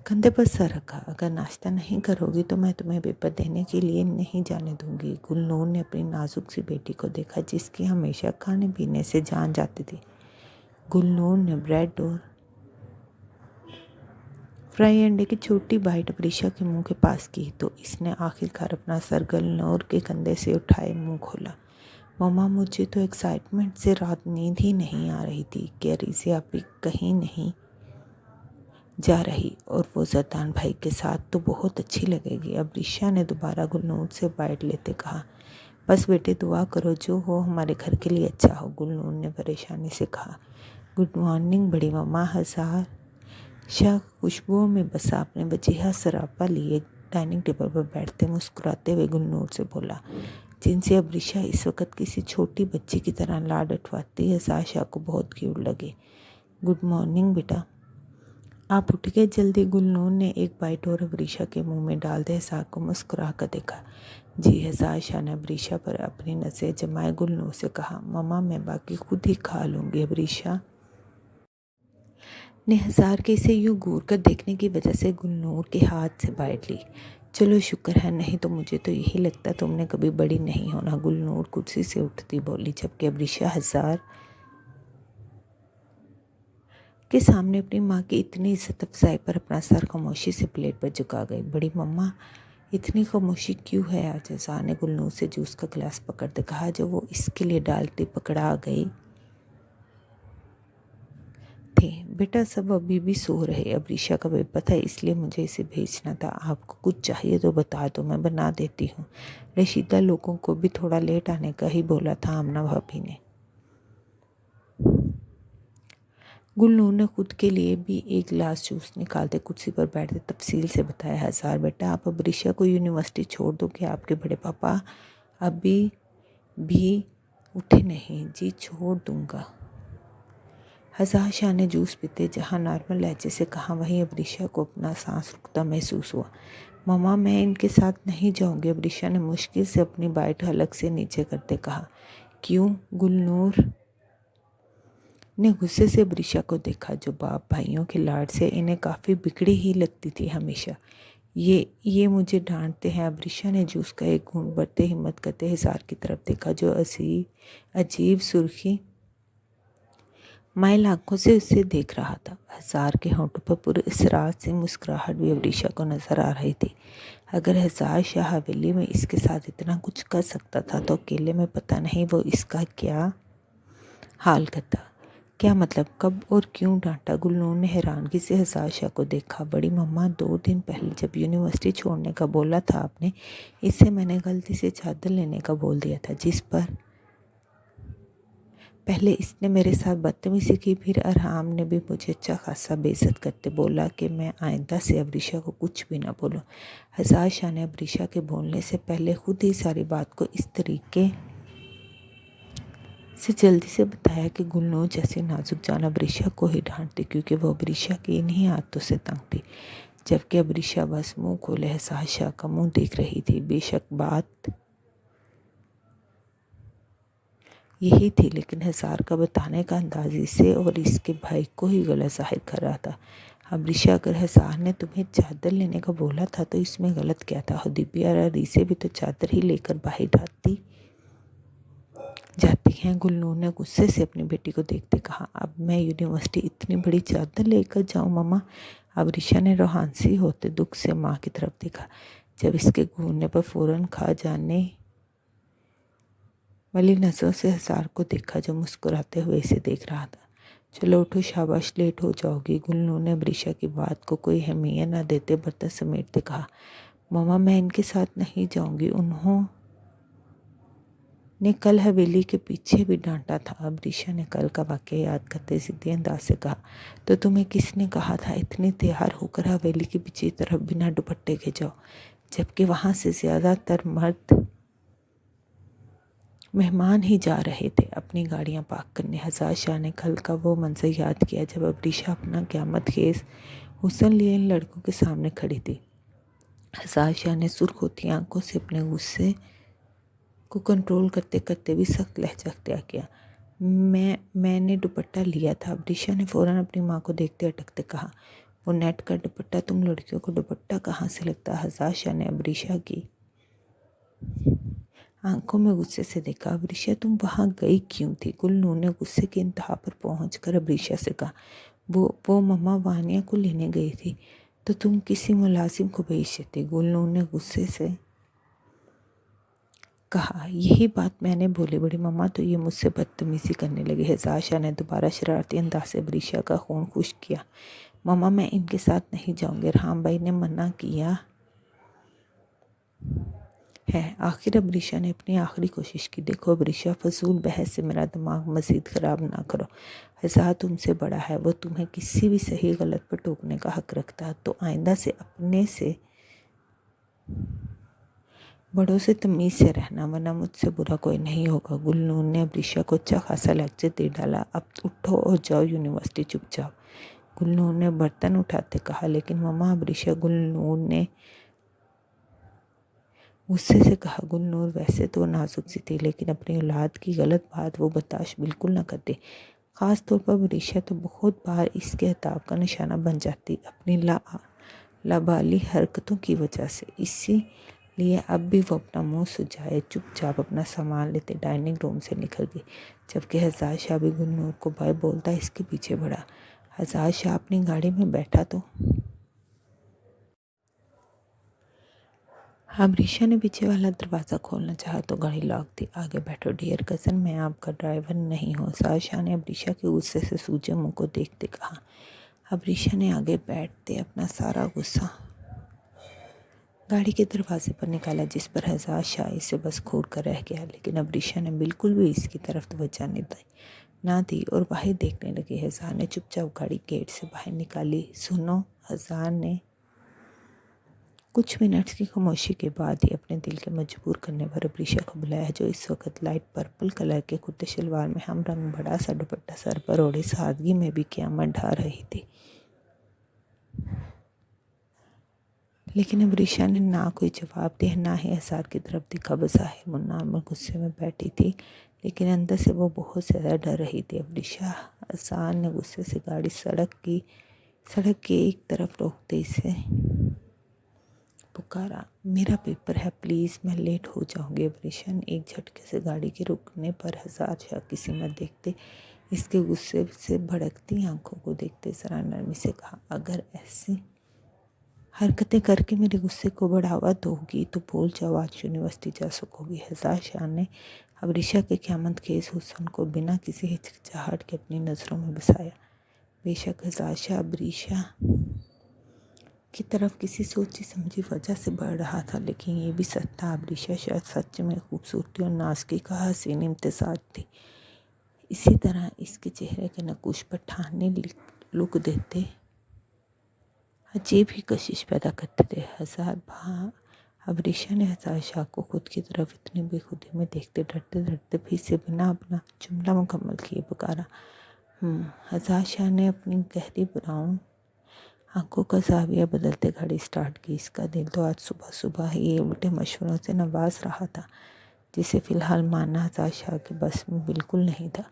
A: कंधे पर सर रखा। अगर नाश्ता नहीं करोगी तो मैं तुम्हें पेपर देने के लिए नहीं जाने दूंगी। गुलनूर ने अपनी नाजुक सी बेटी को देखा जिसकी हमेशा खाने पीने से जान जाती थी। गुलनूर ने ब्रेड और फ्राई अंडे की छोटी बाइट अबरीशा के मुंह के पास की तो इसने आखिरकार अपना सर गुलनूर के कंधे से उठाए मुंह खोला। मम्मा मुझे तो एक्साइटमेंट से रात नींद ही नहीं आ रही थी। कैरी से अभी कहीं नहीं जा रही और वो जरदान भाई के साथ तो बहुत अच्छी लगेगी। अबरीशा ने दोबारा गुलनूर से बाइट लेते कहा। बस बेटे दुआ करो जो हो हमारे घर के लिए अच्छा हो। गुलनूर ने परेशानी से कहा। गुड मॉर्निंग बड़ी मम्मा। हजार शाह खुशबुओं में बसा अपने वजीहा सरापा लिए डाइनिंग टेबल पर बैठते मुस्कुराते हुए गुलनूर से बोला, जिनसे अबरीशा इस वक्त किसी छोटी बच्ची की तरह लाड उठवाती है। शाह को बहुत क्यूट लगे। गुड मॉर्निंग बेटा। आप उठ गए जल्दी। गुलनूर ने एक बाइट और अबरीशा के मुंह में डाल दे शाह को मुस्कुरा कर देखा। जी हजार शाह ने अबरीशा पर अपनी नज़रें जमाए गुलनूर से कहा, मम्मा मैं बाकी खुद ही खा लूँगी। अबरीशा ने हजार के इसे यूँ घूर कर देखने की वजह से गुलनूर के हाथ से बाइट ली। चलो शुक्र है, नहीं तो मुझे तो यही लगता तुमने कभी बड़ी नहीं होना। गुलनूर कुर्सी से उठती बोली जबकि अबरीशा हजार के सामने अपनी माँ की इतनी इज्जत अफजाई पर अपना सर खामोशी से प्लेट पर झुका गई। बड़ी मम्मा इतनी खामोशी क्यों है आज? हजार ने गुलनूर से जूस का गिलास पकड़ते कहा जो वो इसके लिए डालती पकड़ा गई थे। बेटा सब अभी भी सो रहे। अबरीशा का पेपर था इसलिए मुझे इसे भेजना था। आपको कुछ चाहिए तो बता दो, मैं बना देती हूँ। रशीदा लोगों को भी थोड़ा लेट आने का ही बोला था आमना भाभी ने। गुलनूर ने खुद के लिए भी एक गिलास जूस निकालते कुर्सी पर बैठते तफसील से बताया। हजार बेटा आप अबरीशा को यूनिवर्सिटी छोड़ दो कि आपके बड़े पापा अभी भी उठे नहीं? जी छोड़ दूंगा। हजार शाह ने जूस पीते जहाँ नॉर्मल लहजे से कहा वहीं अबरीशा को अपना सांस रुकता महसूस हुआ। मम्मा मैं इनके साथ नहीं जाऊंगी। अबरीशा ने मुश्किल से अपनी बाइट हलक से नीचे करते कहा। क्यों? गुलनूर ने गुस्से से अबरीशा को देखा जो बाप भाइयों के लाड से इन्हें काफ़ी बिगड़ी ही लगती थी हमेशा। ये मुझे डांटते हैं। अबरीशा ने जूस का एक घूंट भरते हिम्मत करते हजार की तरफ देखा जो अजीब सुर्खी माइल आंखों से उसे देख रहा था। हजार के होंठों पर पूरे इसरार से मुस्कुराहट भी अबरीशा को नजर आ रही थी। अगर हजार शाह हवेली में इसके साथ इतना कुछ कर सकता था तो अकेले में पता नहीं वो इसका क्या हाल करता। क्या मतलब? कब और क्यों डांटा? गुलनूर ने हैरानगी से हजार शाह को देखा। बड़ी मम्मा 2 दिन पहले जब यूनिवर्सिटी छोड़ने का बोला था आपने, इससे मैंने गलती से चादर लेने का बोल दिया था जिस पर पहले इसने मेरे साथ बदतमीजी की। फिर अरहाम ने भी मुझे अच्छा खासा बेइज्जत करते बोला कि मैं आइंदा से अबरीशा को कुछ भी ना बोलूं। हजार शाह ने अबरीशा के बोलने से पहले खुद ही सारी बात को इस तरीके से जल्दी से बताया कि गुलनूर जैसी नाजुक जान अबरीशा को ही डांटती क्योंकि वो अबरीशा की इन्हीं आदतों से तंग थी। जबकि अबरीशा बस मुंह खोले हजार शाह का मुंह देख रही थी। बेशक बात यही थी लेकिन हजार का बताने का अंदाज इसे और इसके भाई को ही गलत जाहिर कर रहा था। अबरीशा अगर हजार ने तुम्हें चादर लेने का बोला था तो इसमें गलत क्या था? हुदैबिया और रीसे भी तो चादर ही लेकर बाहर जाती हैं। गुलनूर ने गुस्से से अपनी बेटी को देखते कहा। अब मैं यूनिवर्सिटी इतनी बड़ी चादर लेकर जाऊं मम्मा? अबरीशा ने रोहानसी होते दुख से माँ की तरफ देखा। जब इसके घूरने पर फौरन खा जाने वाली नज़रों से हजार को देखा जो मुस्कुराते हुए इसे देख रहा था। चलो उठो शाबाश लेट हो जाओगी। गुलनूर ने अबरीशा की बात को कोई अहमियत न देते बर्तन समेटते कहा। मम्मा मैं इनके साथ नहीं जाऊंगी। उन्होंने कल हवेली के पीछे भी डांटा था। अबरीशा ने कल का वाक़या याद करते ज़िद्दी अंदाज से कहा। तो तुम्हें किसने कहा था इतनी तैयार होकर हवेली के पीछे तरफ बिना दुपट्टे के जाओ? जबकि वहाँ से ज़्यादातर मर्द मेहमान ही जा रहे थे अपनी गाड़ियाँ पार्क करने। हजार शाह ने कल का वो मंजर याद किया जब अबरीशा अपना क़यामत खेज हुस्न लिए इन लड़कों के सामने खड़ी थी। हजार शाह ने सुर्ख होती आंखों से अपने गुस्से को कंट्रोल करते करते भी सख्त लहजा अख्तियार किया। मैंने दुपट्टा लिया था। अब्रिशा ने फ़ौरन अपनी माँ को देखते अटकते कहा। वो नेट का दुपट्टा, तुम लड़कियों को दुपट्टा कहाँ से लगता? हज़ार शाह ने अब्रिशा की आंखों में गुस्से से देखा। अब्रिशा, तुम वहाँ गई क्यों थी? गुलनूर ने गुस्से की इंतहा पर पहुंचकर अब्रिशा से कहा। वो मम्मा वानिया को लेने गई थी, तो तुम किसी मुलाजिम को भेज देती। गुलनूर ने गुस्से से कहा। यही बात मैंने बोली बड़ी मम्मा, तो ये मुझसे बदतमीज़ी करने लगी। हज़ार शाह ने दोबारा शरारती अंदाज से अब्रिशा का खून खुश किया। मम्मा, मैं इनके साथ नहीं जाऊंगी। राम भाई ने मना किया है। आखिर अब्रिशा ने अपनी आखिरी कोशिश की। देखो अब्रिशा, फजूल बहस से मेरा दिमाग मज़ीद ख़राब ना करो। हज़ार तुमसे बड़ा है, वो तुम्हें किसी भी सही गलत पर टोकने का हक़ रखता है, तो आइंदा से अपने से बड़ों से तमीज़ से रहना, वरना मुझसे बुरा कोई नहीं होगा। गुलनूर ने अब्रिशा को अच्छा खासा लेक्चर दे डाला। अब उठो और जाओ यूनिवर्सिटी चुपचाप। गुलनूर ने बर्तन उठाते कहा। लेकिन मम्मा, अब्रिशा, गुलनूर ने गुस्से से कहा। गुलनूर वैसे तो नाजुक सी थी, लेकिन अपनी औलाद की गलत बात वो बर्दाश्त बिल्कुल न करती। ख़ास तौर पर अब्रिशा तो बहुत बार इसके अताब का निशाना बन जाती, अपनी लाबाली हरकतों की वजह से। इसीलिए अब भी वो अपना मुंह सुझाए चुपचाप अपना सामान लेते डाइनिंग रूम से निकल गई, जबकि हज़ार शाह भी गुलनूर को बाय बोलता इसके पीछे बढ़ा। हज़ार शाह अपनी गाड़ी में बैठा तो अब्रिशा ने पीछे वाला दरवाज़ा खोलना चाहा तो गाड़ी लॉक थी। आगे बैठो डियर कज़न, मैं आपका ड्राइवर नहीं हूँ, हज़ार शाह ने अब्रिशा के गुस्से से सूजे मुँह को देखते कहा। अब्रिशा ने आगे बैठते अपना सारा गुस्सा गाड़ी के दरवाजे पर निकाला, जिस पर हज़ार शाह इसे बस घूर कर रह गया। लेकिन अब्रिशा ने बिल्कुल भी इसकी तरफ तवज्जो ना दी और बाहर देखने लगी। हज़ार ने चुपचाप गाड़ी गेट से बाहर निकाली। सुनो, हज़ार ने कुछ मिनट्स की खामोशी के बाद ही अपने दिल के मजबूर करने पर अब्रिशा को बुलाया, जो इस वक्त लाइट पर्पल कलर के कुर्ते शलवार में हम रंग बड़ा सा दुपट्टा सर पर ओढ़े सादगी में भी क़यामत ढा रही थी। लेकिन अब्रिशा ने ना कोई जवाब दिया, ना ही हज़ार की तरफ देखा। बज़ाहिर मुन्नार गुस्से में बैठी थी, लेकिन अंदर से वो बहुत ज़्यादा डर रही थी। अब्रिशा, हज़ार ने गुस्से से गाड़ी सड़क के एक तरफ रोकते इसे पुकारा। मेरा पेपर है, प्लीज़, मैं लेट हो जाऊंगी। अब्रिशा ने एक झटके से गाड़ी के रुकने पर हज़ार शाह की सीमत देखते इसके गुस्से से भड़कती आंखों को देखते ज़रा नरमी से कहा। अगर ऐसी हरकतें करके मेरे गुस्से को बढ़ावा दोगी तो बोल जाओ, आज यूनिवर्सिटी जा सकोगी। हज़ार शाह ने अब्रिशा के क़यामत खेज़ हुस्न को बिना किसी हिचकिचाहट के अपनी नज़रों में बसाया। बेशक हज़ार शाह अब्रिशा की तरफ किसी सोची समझी वजह से बढ़ रहा था, लेकिन ये भी सच था, अब्रिशा शायद सच में खूबसूरती और नाज़गी का हसीन इम्तिज़ाज थी। इसी तरह इसके चेहरे के नकूश पर ठाने लुक देते अजीब ही कशिश पैदा करते थे। अब्रिशा ने हज़ार शाह को खुद की तरफ इतनी बेखुदी में देखते डरते डरते भी से बिना अपना जुमला मुकम्मल किए पुकारा। हज़ार शाह ने अपनी गहरी ब्राउन आंखों का जाविया बदलते गाड़ी स्टार्ट की। इसका दिल तो आज सुबह सुबह ही ये उल्टे मशवरों से नवाज रहा था, जिसे फ़िलहाल मानना हज़ार शाह के बस में बिल्कुल नहीं था।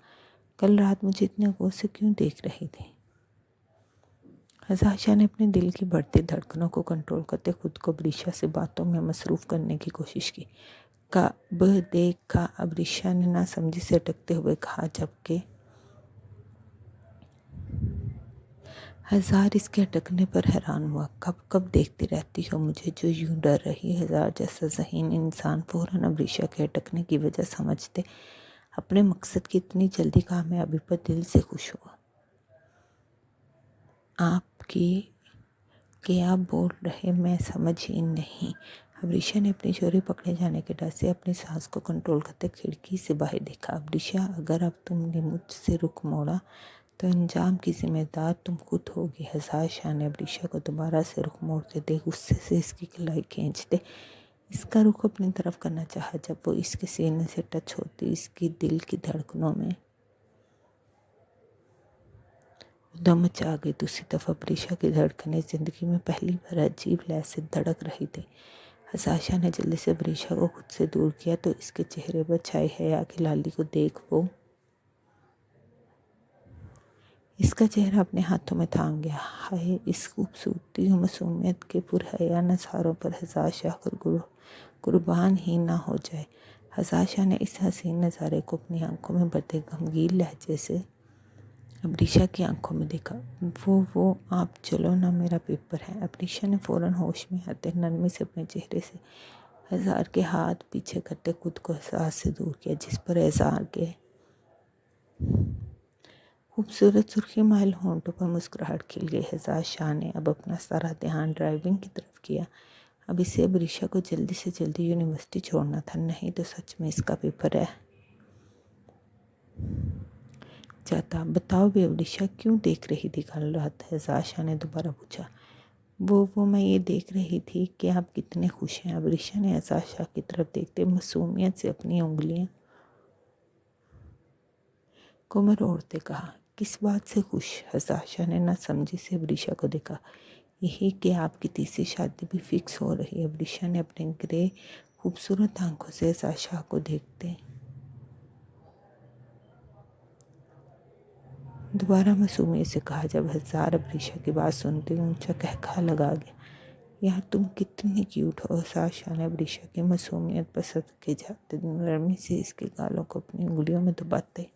A: कल रात मुझे इतने गौर से क्यों देख रही थी? हज़ार शाह ने अपने दिल की बढ़ती धड़कनों को कंट्रोल करते खुद को अब्रिशा से बातों में मसरूफ़ करने की कोशिश की। कब देखा? अब्रिशा ने ना समझी से अटकते हुए कहा, जबकि हज़ार इसके अटकने पर हैरान हुआ। कब कब देखती रहती हो मुझे जो यूं डर रही? हज़ार जैसा ज़हीन इंसान फ़ौरन अब्रिशा के अटकने की वजह समझते अपने मकसद की इतनी जल्दी कामयाबी पर दिल से खुश हुआ। क्या बोल रहे, मैं समझ ही नहीं। अब्रिशा ने अपनी चोरी पकड़े जाने के डर से अपनी सांस को कंट्रोल करते खिड़की से बाहर देखा। अब्रिशा, अगर अब तुमने मुझसे रुख मोड़ा तो अंजाम की जिम्मेदार तुम खुद होगी। हज़ार शाह ने अब्रिशा को दोबारा से रुख मोड़ते देख गुस्से से इसकी कलाई खींचते इसका रुख अपनी तरफ करना चाहा। जब वो इसके सीने से टच होती इसकी दिल की धड़कनों में दम मचा गई। दूसरी तरफ अब्रिशा की धड़कनें ज़िंदगी में पहली बार अजीब लय से धड़क रही थी। हसाशा ने जल्दी से अबरीशा को खुद से दूर किया तो इसके चेहरे पर छाई हया की लाली को देख वो इसका चेहरा अपने हाथों में थाम गया। हाय, इस खूबसूरती और मासूमियत के पुरहया नज़ारों पर हसाशा कुर्बान ही ना हो जाए। हसाशा ने इस हसीन नज़ारे को अपनी आंखों में बढ़ते गमगीन लहजे से अबरीशा की आंखों में देखा। वो आप चलो ना, मेरा पेपर है। अबरीशा ने फ़ौरन होश में आते नरमी से अपने चेहरे से एजाज़ के हाथ पीछे करते खुद को एहसास से दूर किया, जिस पर एजाज़ के खूबसूरत सुर्खी माइल होंठों पर मुस्कुराहट खिल गई। एजाज शाह ने अब अपना सारा ध्यान ड्राइविंग की तरफ किया। अब इसे अबरीशा को जल्दी से जल्दी यूनिवर्सिटी छोड़ना था, नहीं तो सच में इसका पेपर है जाता। बताओ भी अबरीशा, क्यों देख रही थी कल रात? एजाज शाह ने दोबारा पूछा। वो मैं ये देख रही थी कि आप कितने खुश हैं। अबरीशा ने एजाज शाह की तरफ देखते मासूमियत से अपनी उंगलियां को मरोड़ते कहा। किस बात से खुश? हसाशा ने ना समझी से अबरीशा को देखा। यही कि आपकी तीसरी शादी भी फिक्स हो रही है। अबरीशा ने अपने ग्रे खूबसूरत आंखों से हसाशा को देखते दोबारा मासूमियत से कहा। जब हजार अबरीशा की बात सुनते ऊंचा कहका लगा गया। यार तुम कितनी क्यूट हो। हसाशा ने अबरीशा की मासूमियत पर सदके जाते नरमी से इसके गालों को अपनी उंगलियों में दबाते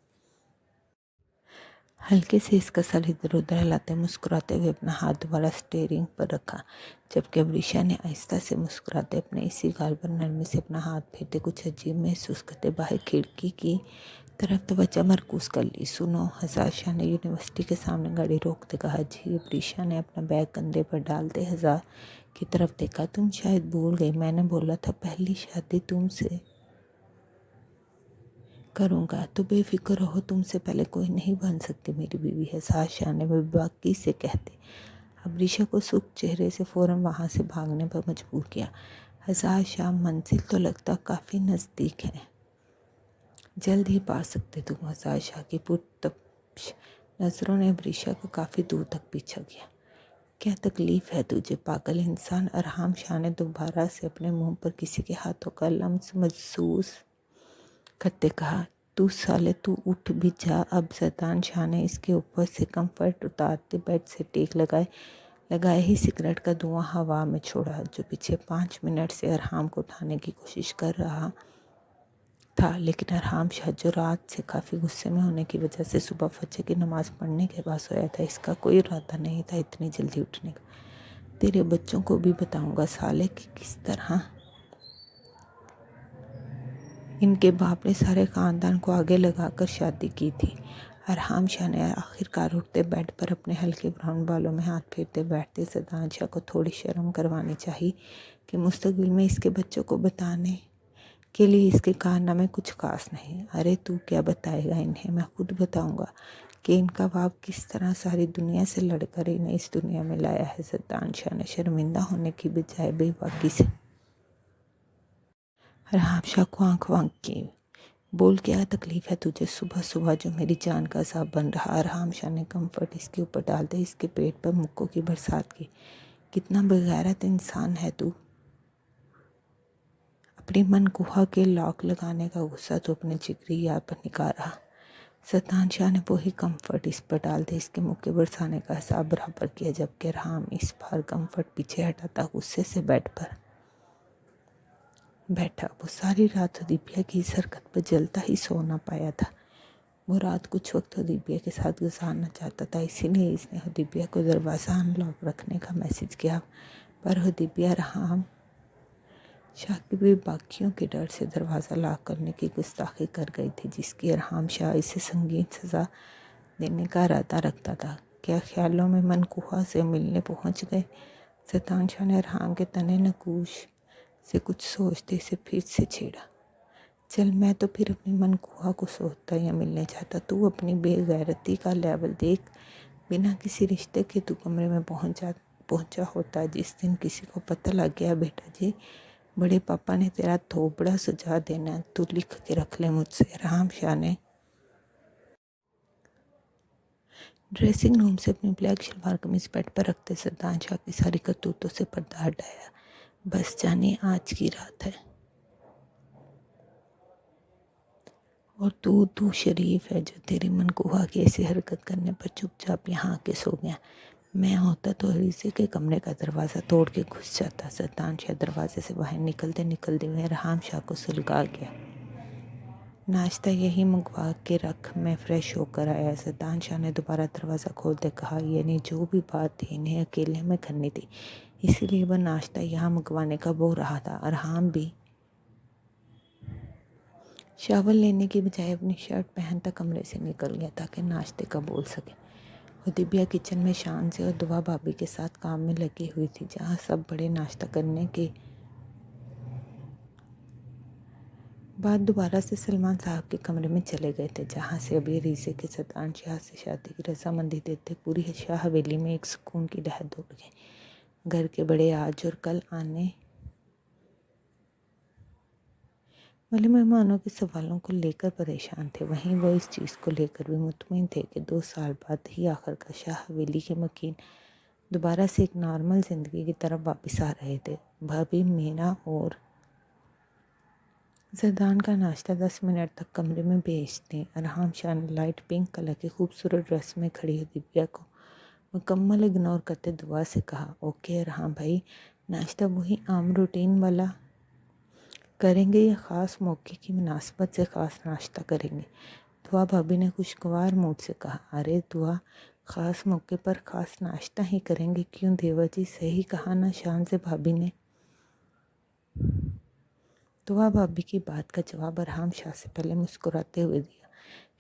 A: हल्के से इसका सर इधर उधर हिलाते मुस्कुराते हुए अपना हाथ दोबारा स्टीयरिंग पर रखा, जबकि अबरीशा ने आहिस्ता से मुस्कुराते अपने इसी गाल पर नरमी से अपना हाथ फेरते कुछ अजीब महसूस करते बाहर खिड़की की तरफ तवज्जो मरकूज कर ली। सुनो, हसाशा ने यूनिवर्सिटी के सामने गाड़ी रोकते कहा। जी। अबरीशा ने अपना बैग कंधे पर डालते हजार की तरफ देखा। तुम शायद भूल गई, मैंने बोला था पहली शादी तुमसे करूँगा, तो बेफिक्र रहो, तुमसे पहले कोई नहीं बन सकती मेरी बीवी। है हसाशा ने बेबाकी से कहते अबरीशा को सुख चेहरे से फ़ौरन वहाँ से भागने पर मजबूर किया। हसाशा, मंजिल तो लगता काफ़ी नज़दीक है, जल्द ही पा सकते तुम। हसाशा की पुरतप्श नज़रों ने अबरीशा को काफ़ी दूर तक पीछा किया। क्या तकलीफ़ है तुझे पागल इंसान? अरहाम शाह ने दोबारा से अपने मुंह पर किसी के हाथों का लम्स महसूस करते कहा। तू साले, तू उठ भी जा अब। सैतान शाह ने इसके ऊपर से कंफर्ट उतारते बेड से टेक लगाए ही सिगरेट का धुआं हवा में छोड़ा, जो पीछे 5 मिनट से अरहाम को उठाने की कोशिश कर रहा था। लेकिन अरहाम शाह, जो रात से काफ़ी गुस्से में होने की वजह से सुबह फजर की नमाज पढ़ने के बाद सोया था, इसका कोई इरादा नहीं था इतनी जल्दी उठने का। तेरे बच्चों को भी बताऊंगा साले कि किस तरह इनके बाप ने सारे ख़ानदान को आगे लगाकर शादी की थी। अरहाम शाह ने आखिरकार उठते बेड पर अपने हल्के ब्राउन बालों में हाथ फेरते बैठते सैतान शाह को थोड़ी शर्म करवानी चाहिए कि मुस्तकबिल में इसके बच्चों को बताने के लिए इसके कारनामे कुछ खास नहीं। अरे तू क्या बताएगा इन्हें? मैं खुद बताऊंगा कि इनका बाप किस तरह सारी दुनिया से लड़कर इन्हें इस दुनिया में लाया है। सैतान शाह ने शर्मिंदा होने की बजाय बेबाकी से अरहाम शाह को आंख वांक की। बोल, क्या तकलीफ़ है तुझे सुबह सुबह जो मेरी जान का अज़ाब बन रहा? अरहाम शाह ने कंफर्ट इसके ऊपर डालते इसके पेट पर मुक्कों की बरसात की। कितना बेगैरत इंसान है तू। अपनी मन गुहा के लॉक लगाने का गुस्सा तो अपने जिगरी यार पर निकाल रहा। सैतान शाह ने वही कंफर्ट इस पर डालते इसके मुक्के बरसाने का हिसाब बराबर किया, जबकि अरहाम इस बार कंफर्ट पीछे हटाता गुस्से से बेड पर बैठा। वो सारी रात हदीबिया की इस हरकत पर जलता ही सो ना पाया था। वो रात कुछ वक्त हदीबिया के साथ गुजारना चाहता था, इसीलिए इसने हदीबिया को दरवाज़ा अनलॉक रखने का मैसेज किया, पर हदीबिया अरहाम शाह की भी बाकियों के डर से दरवाज़ा लॉक करने की गुस्ताखी कर गई थी, जिसकी अरहाम शाह इसे संगीन सज़ा देने का इरादा रखता था। क्या ख्यालों में मन कुहा से मिलने पहुंच गए? सैतान शाह ने अरहाम के तने नकूश से कुछ सोचते इसे फिर से छेड़ा। चल, मैं तो फिर अपनी मन कुहा को सोचता या मिलने चाहता। तू अपनी बेगैरती का लेवल देख। बिना किसी रिश्ते के तू कमरे में पहुंचा होता। जिस दिन किसी को पता लग गया बेटा जी, बड़े पापा ने तेरा थोबड़ा सजा देना, तू लिख के रख ले मुझसे। अरहाम शाह ने ड्रेसिंग रूम से अपनी ब्लैक शलवार कमीज बेड पर रखते सैतान शाह की सारी करतूतों से पर्दा हटाया। बस जाने आज की रात है। और तू शरीफ है जो तेरे मन को हुआ कि ऐसी हरकत करने पर चुपचाप यहाँ आके सो गया। मैं होता तो हरीसे के कमरे का दरवाज़ा तोड़ के घुस जाता। सद्दान शाह दरवाजे से बाहर निकलते निकलते हुए राम शाह को सुलगा गया। नाश्ता यही मंगवा के रख, मैं फ़्रेश होकर आया। सद्दान शाह ने दोबारा दरवाज़ा खोलते कहा, यानी जो भी बात थी इन्हें अकेले में करनी थी, इसीलिए वह नाश्ता यहाँ मंगवाने का बोल रहा था। अरहाम भी शावर लेने की बजाय अपनी शर्ट पहनता कमरे से निकल गया ताकि नाश्ते का बोल सके। हुदैबिया किचन में शान से और दुआ भाभी के साथ काम में लगी हुई थी, जहाँ सब बड़े नाश्ता करने के बाद दोबारा से सलमान साहब के कमरे में चले गए थे, जहाँ से अभी रीसे के सद्दान शाह से शादी की रजामंदी देते पूरी शाह हवेली में एक सुकून की लहर दौड़ गई। घर के बड़े आज और कल आने वाले मेहमानों के सवालों को लेकर परेशान थे। वहीं वो इस चीज़ को लेकर भी मुतमईन थे कि 2 साल बाद ही आखिरकार शाह हवेली के मकीन दोबारा से एक नॉर्मल ज़िंदगी की तरफ वापस आ रहे थे। भाभी मीना और जरदान का नाश्ता 10 मिनट तक कमरे में भेजते। अरहाम शाह ने लाइट पिंक कलर की खूबसूरत ड्रेस में खड़ी दिव्या को मुकम्मल इग्नोर करते दुआ से कहा, ओके अरहाम भाई, नाश्ता वही आम रूटीन वाला करेंगे या ख़ास मौके की मुनासबत से ख़ास नाश्ता करेंगे? दुआ भाभी ने खुशगवार मूड से कहा, अरे दुआ, ख़ास मौके पर ख़ास नाश्ता ही करेंगे। क्यों देवा जी, सही कहा ना? शान से भाभी ने दुआ भाभी की बात का जवाब अरहाम शाह से पहले मुस्कुराते हुए दिया।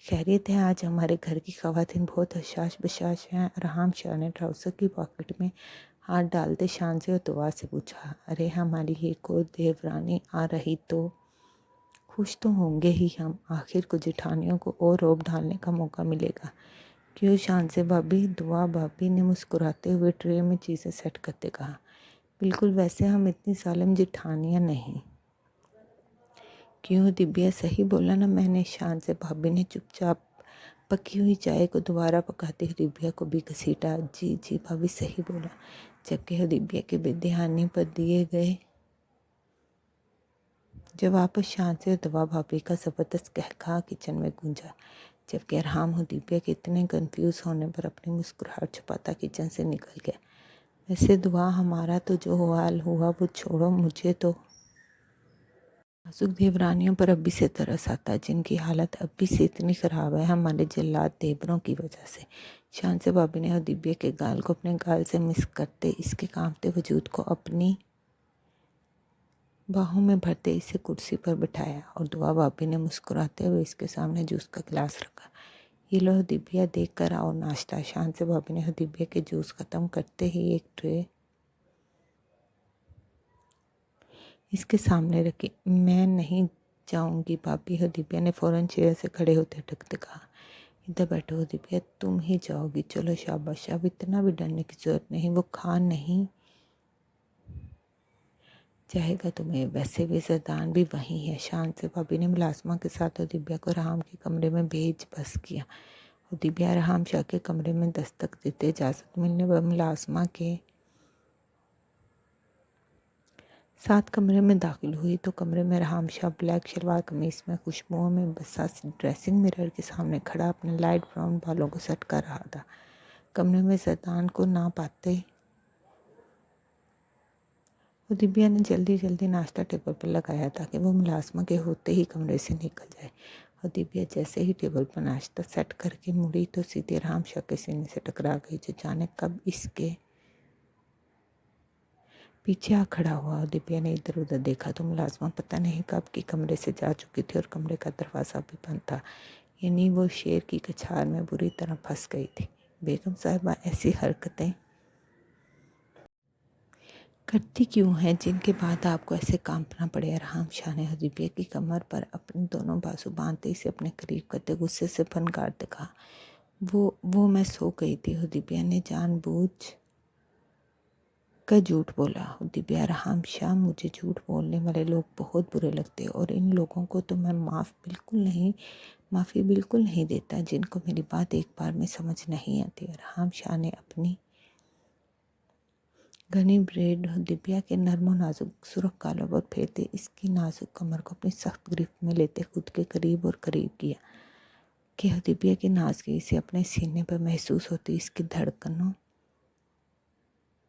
A: खैरियत है, आज हमारे घर की ख़वातीन बहुत हशाश बशाश हैं। अरहाम शाह ने ट्राउज़र की पॉकेट में हाथ डालते शान से और दुआ से पूछा, अरे हमारी एक और देवरानी आ रही तो खुश तो होंगे ही हम, आखिर को जेठानियों को और रोब डालने का मौका मिलेगा। क्यों शान से भाभी? दुआ भाभी ने मुस्कुराते हुए ट्रे में चीज़ें सेट करते कहा, बिल्कुल, वैसे हम इतनी जालिम जेठानियाँ नहीं। क्यों दिव्या, सही बोला ना मैंने? शान से भाभी ने चुपचाप पकी हुई चाय को दोबारा पकाते हुए दिव्या को भी घसीटा। जी जी भाभी, सही बोला। जबकि दिव्या के बेध्यानी पर दिए गए जवाब पर शान से दवा भाभी का ज़बरदस्त कहकहा किचन में गूंजा। जबकि अरहाम दिव्या के इतने कंफ्यूज होने पर अपनी मुस्कुराहट छुपाता किचन से निकल गया। वैसे दुआ, हमारा तो जो हाल हुआ वो छोड़ो, मुझे तो नाजुक देवरानियों पर अभी से तरस आता है, जिनकी हालत अभी से इतनी ख़राब है हमारे जल्लाद देवरों की वजह से। शान से भाभी ने दिव्या के गाल को अपने गाल से मिस करते इसके कांपते वजूद को अपनी बाहों में भरते इसे कुर्सी पर बिठाया और दुआ भाभी ने मुस्कुराते हुए इसके सामने जूस का गिलास रखा। ये लो दिव्या, देख कर आओ नाश्ता। शान से भाभी ने दिव्या के जूस ख़त्म करते ही एक ट्रे इसके सामने रखी। मैं नहीं जाऊंगी भाभी, दिव्या ने फ़ौरन चेयर से खड़े होते टकते कहा। इधर बैठो दिव्या, तुम ही जाओगी? चलो शाबाश, अब इतना भी डरने की ज़रूरत नहीं, वो खान नहीं चाहेगा तुम्हें, वैसे भी जरदान भी वहीं है। शान से भाभी ने मुलाजमा के साथ दिव्या को रहाम के कमरे में भेज बस किया और दिव्या रहाम शाह के कमरे में दस्तक देते इजाज़त मिलने पर मुलाजमा के साथ कमरे में दाखिल हुई तो कमरे में रहाम शाह ब्लैक शलवार कमीज में खुशबुओं में बसा ड्रेसिंग मिरर के सामने खड़ा अपने लाइट ब्राउन बालों को सेट कर रहा था। कमरे में जरदान को ना पाते दिव्या ने जल्दी जल्दी नाश्ता टेबल पर लगाया ताकि वो मुलाजमा के होते ही कमरे से निकल जाए। और दिव्या जैसे ही टेबल पर नाश्ता सेट करके मुड़ी तो सीधे राम शाह के सीने से टकरा गई, जो जाने कब इसके पीछे आ खड़ा हुआ। और दिव्या ने इधर उधर देखा तो मुलाजमा पता नहीं कब की कमरे से जा चुकी थी और कमरे का दरवाज़ा भी बंद था, यानी वो शेर की कछार में बुरी तरह फंस गई थी। बेगम साहिबा ऐसी हरकतें करती क्यों हैं जिनके बाद आपको ऐसे कांपना पड़े? अरहाम शाह ने दिव्या की कमर पर अपने दोनों बाजू बांधते इसे अपने करीब करते गुस्से से फनकारते कहा, वो मैं सो गई थी। दिव्या ने जानबूझ कर झूठ बोला। दिव्या, अरहाम शाह, मुझे झूठ बोलने वाले लोग बहुत बुरे लगते हैं और इन लोगों को तो मैं माफ़ी बिल्कुल नहीं देता जिनको मेरी बात एक बार में समझ नहीं आती। अरहाम शाह ने अपनी घनी ब्रेड दिव्या के नर्म और नाजुक सुर्ख गालों पर फेरते इसकी नाजुक कमर को अपनी सख्त गिरफ्त में लेते खुद के करीब और करीब किया कि दिव्या की नाज़गी से अपने सीने पर महसूस होती। इसकी धड़कनों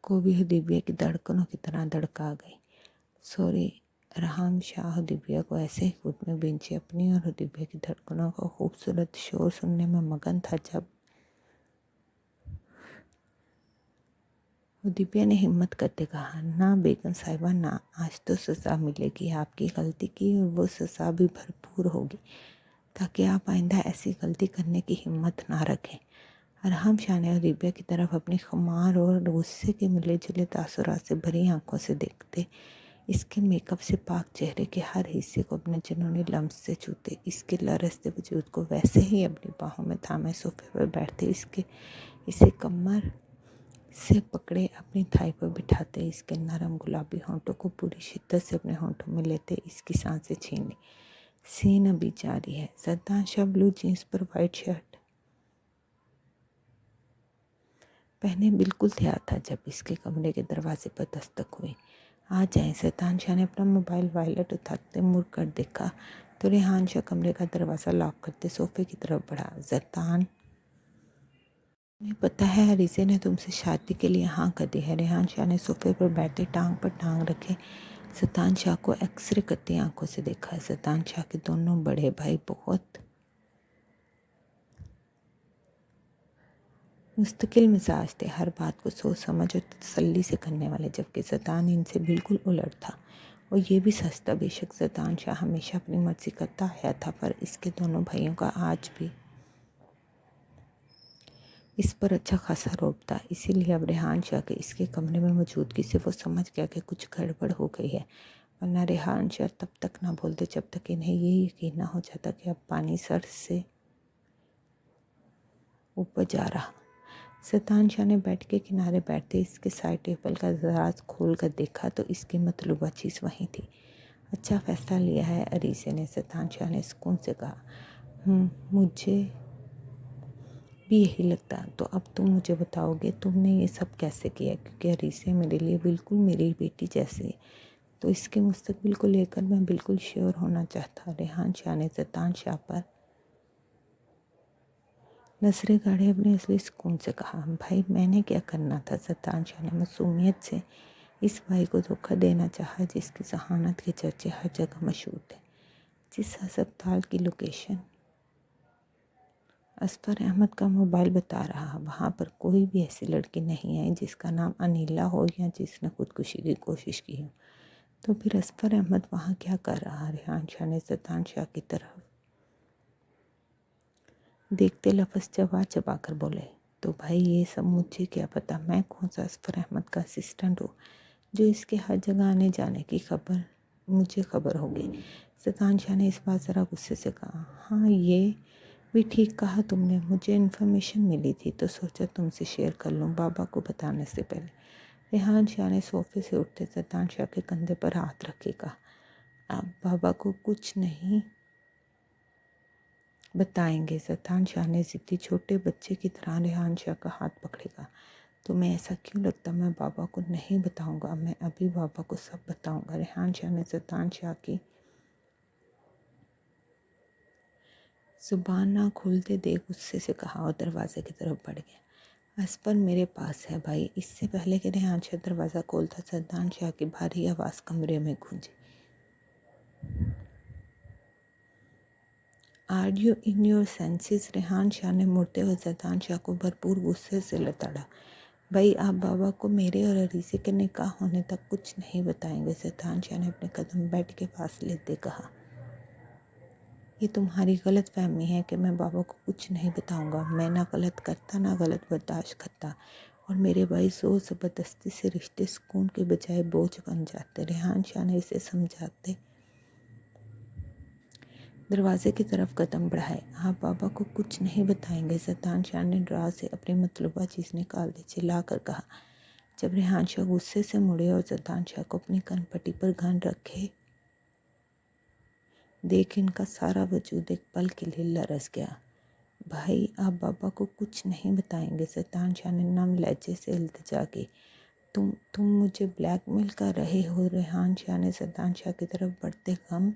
A: को भी दिव्या की धड़कनों की तरह धड़का गई। सॉरी रहाम शाह दिव्या को ऐसे ही खुद में बिंचे अपनी और दिव्या की धड़कनों का खूबसूरत शोर सुनने में मगन था जब दिव्या ने हिम्मत करते कहा, ना बेगम साहिबा ना, आज तो सज़ा मिलेगी। आपकी गलती की और वो सज़ा भी भरपूर होगी ताकि आप आइंदा ऐसी गलती करने की हिम्मत ना रखें। अरहम शाह ने दिव्या की तरफ अपनी खुमार और गुस्से के मिले जुले तासुरात से भरी आंखों से देखते इसके मेकअप से पाक चेहरे के हर हिस्से को अपने जुनूनी लम्स से छूते इसके लरसते वजूद को वैसे ही अपनी बाहों में थामे सोफे पर बैठते इसे कमर से पकड़े अपनी थाई पर बिठाते इसके नरम गुलाबी होंठों को पूरी शिद्दत से अपने होंठों में लेते इसकी सांसें छीने। सीन अभी जारी है। सद्दाम शाह ब्लू जीन्स पर वाइट शर्ट पहने बिल्कुल तैयार था जब इसके कमरे के दरवाजे पर दस्तक हुई। आ जाए। सद्दाम शाह ने अपना मोबाइल वॉलेट उठाते मुड़ कर देखा तो रेहान शाह कमरे का दरवाज़ा लॉक करते सोफे की तरफ बढ़ा। सद्दाम, तुम्हें पता है अरीसे ने तुमसे शादी के लिए हाँ कर दी है। रेहान शाह ने सोफे पर बैठे टांग पर टांग रखे सद्दाम शाह को एक्सरे करती आंखों से देखा। सद्दाम शाह के दोनों बड़े भाई बहुत मुस्तकिल मिजाज थे, हर बात को सोच समझ और तसल्ली से करने वाले, जबकि सद्दाम इनसे बिल्कुल उलट था। और ये भी सच था, बेशक सद्दाम शाह हमेशा अपनी मर्जी करता आया था, पर इसके दोनों भाइयों का आज भी इस पर अच्छा खासा रोब था। इसीलिए अब रेहान शाह के इसके कमरे में मौजूदगी से वो समझ गया कि कुछ गड़बड़ हो गई है, वरना रेहान शाह तब तक ना बोलते जब तक इन्हें ये यकीन ना हो जाता कि अब पानी सर से ऊपर जा रहा। सद्दाम शाह ने बेड के किनारे बैठते इसके साइड टेबल का दराज खोल कर देखा तो इसकी मतलूबा चीज़ वहीं थी। अच्छा फैसला लिया है अरीसे ने, सद्दाम शाह ने सुकून से कहा। मुझे भी यही लगता। तो अब तुम मुझे बताओगे तुमने ये सब कैसे किया, क्योंकि अरीसे मेरे लिए बिल्कुल मेरी बेटी जैसी है, तो इसके मुस्तकबिल को लेकर मैं बिल्कुल श्योर होना चाहता। रेहान शाह ने सद्दाम शाह पर नजरें गाड़े अपने असली सुकून से कहा। भाई मैंने क्या करना था। सद्दाम शाह ने मासूमियत से इस भाई को धोखा देना चाहा जिसकी जहानत के चर्चे हर जगह मशहूर थे। जिस अस्पताल की लोकेशन असफर अहमद का मोबाइल बता रहा, वहाँ पर कोई भी ऐसी लड़की नहीं आई जिसका नाम अनिला हो या जिसने खुदकुशी की कोशिश की हो, तो फिर असफर अहमद वहाँ क्या कर रहा। रेहान शाह ने सद्दाम शाह की तरफ देखते लफ्ज़ चबा चबा कर बोले, तो भाई ये सब मुझे क्या पता, मैं कौन सा असफर अहमद का असिस्टेंट हूँ जो इसके हर जगह आने जाने की मुझे खबर होगी। सद्दाम शाह ने इस बार ज़रा गुस्से से कहा। हाँ ये भी ठीक कहा तुमने, मुझे इन्फॉर्मेशन मिली थी तो सोचा तुमसे शेयर कर लूँ बाबा को बताने से पहले। रेहान शाह ने सोफे से उठते सद्दाम शाह के कंधे पर हाथ रखे कहा, आप बाबा को कुछ नहीं बताएंगे। सद्दाम शाह ने ज़िद्दी छोटे बच्चे की तरह रेहान शाह का हाथ पकड़ेगा। तुम्हें ऐसा क्यों लगता मैं बाबा को नहीं बताऊंगा, मैं अभी बाबा को सब बताऊंगा। रेहान शाह ने सद्दाम शाह की जुबान ना खोलते देख गुस्से से कहा और दरवाजे की तरफ बढ़ गया। असफर मेरे पास है भाई। इससे पहले कि रेहान शाह दरवाज़ा खोलता सद्दाम शाह की भारी आवाज़ कमरे में गूंजी। Are you in your senses. Rehan Shah ने मुड़ते हुए सद्दाम शाह को भरपूर गुस्से से लताड़ा। भाई आप बाबा को मेरे और अरीसे के निकाह होने तक कुछ नहीं बताएंगे। सद्दाम शाह ने अपने कदम बेड के पास लेते कहा, ये तुम्हारी गलत फहमी है कि मैं बाबा को कुछ नहीं बताऊंगा। मैं ना गलत करता ना गलत बर्दाश्त करता, और मेरे भाई जोर ज़बरदस्ती से रिश्ते सुकून के बजाय बोझ बन जाते। रेहान शाह ने इसे समझाते दरवाजे की तरफ कदम बढ़ाए। आप बाबा को कुछ नहीं बताएंगे। सद्दाम शाह ने ड्रा से अपनी मतलूबा चीज़ निकाल दी, चिल्ला कर कहा। जब रेहान शाह गुस्से से मुड़े और सद्दाम शाह को अपनी कनपट्टी पर घन रखे देख इनका सारा वजूद एक पल के लिए लरस गया। भाई आप बाबा को कुछ नहीं बताएंगे। सद्दाम शाह ने नम लहजे से इल्तिजा की। तुम मुझे ब्लैकमेल कर रहे हो। रेहान शाह ने सद्दाम शाह की तरफ बढ़ते गम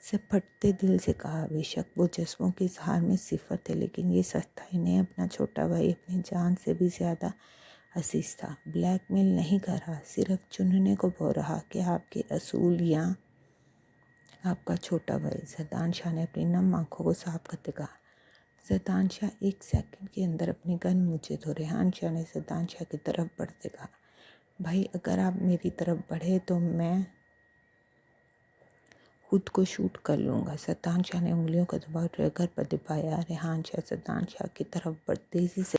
A: से फटते दिल से कहा। बेशक वो जज्बों की इजहार में सिफर थे, लेकिन ये सच था, इन्हें अपना छोटा भाई अपनी जान से भी ज़्यादा अजीज था। ब्लैकमेल नहीं कर रहा, सिर्फ चुनने को बोल रहा कि आपके असूल या आपका छोटा भाई। सद्दाम शाह ने अपनी नम आंखों को साफ करते कहा। सद्दाम शाह 1 सेकंड के अंदर अपनी गन मुझे तो। रेहान शाह ने सद्दाम शाह की तरफ बढ़ते कहा। भाई अगर आप मेरी तरफ बढ़े तो मैं खुद को शूट कर लूँगा। सद्दाम शाह ने उंगलियों का दबाव ट्रिगर पर दबाया। रेहान शाह सद्दाम शाह की तरफ बढ़ तेजी से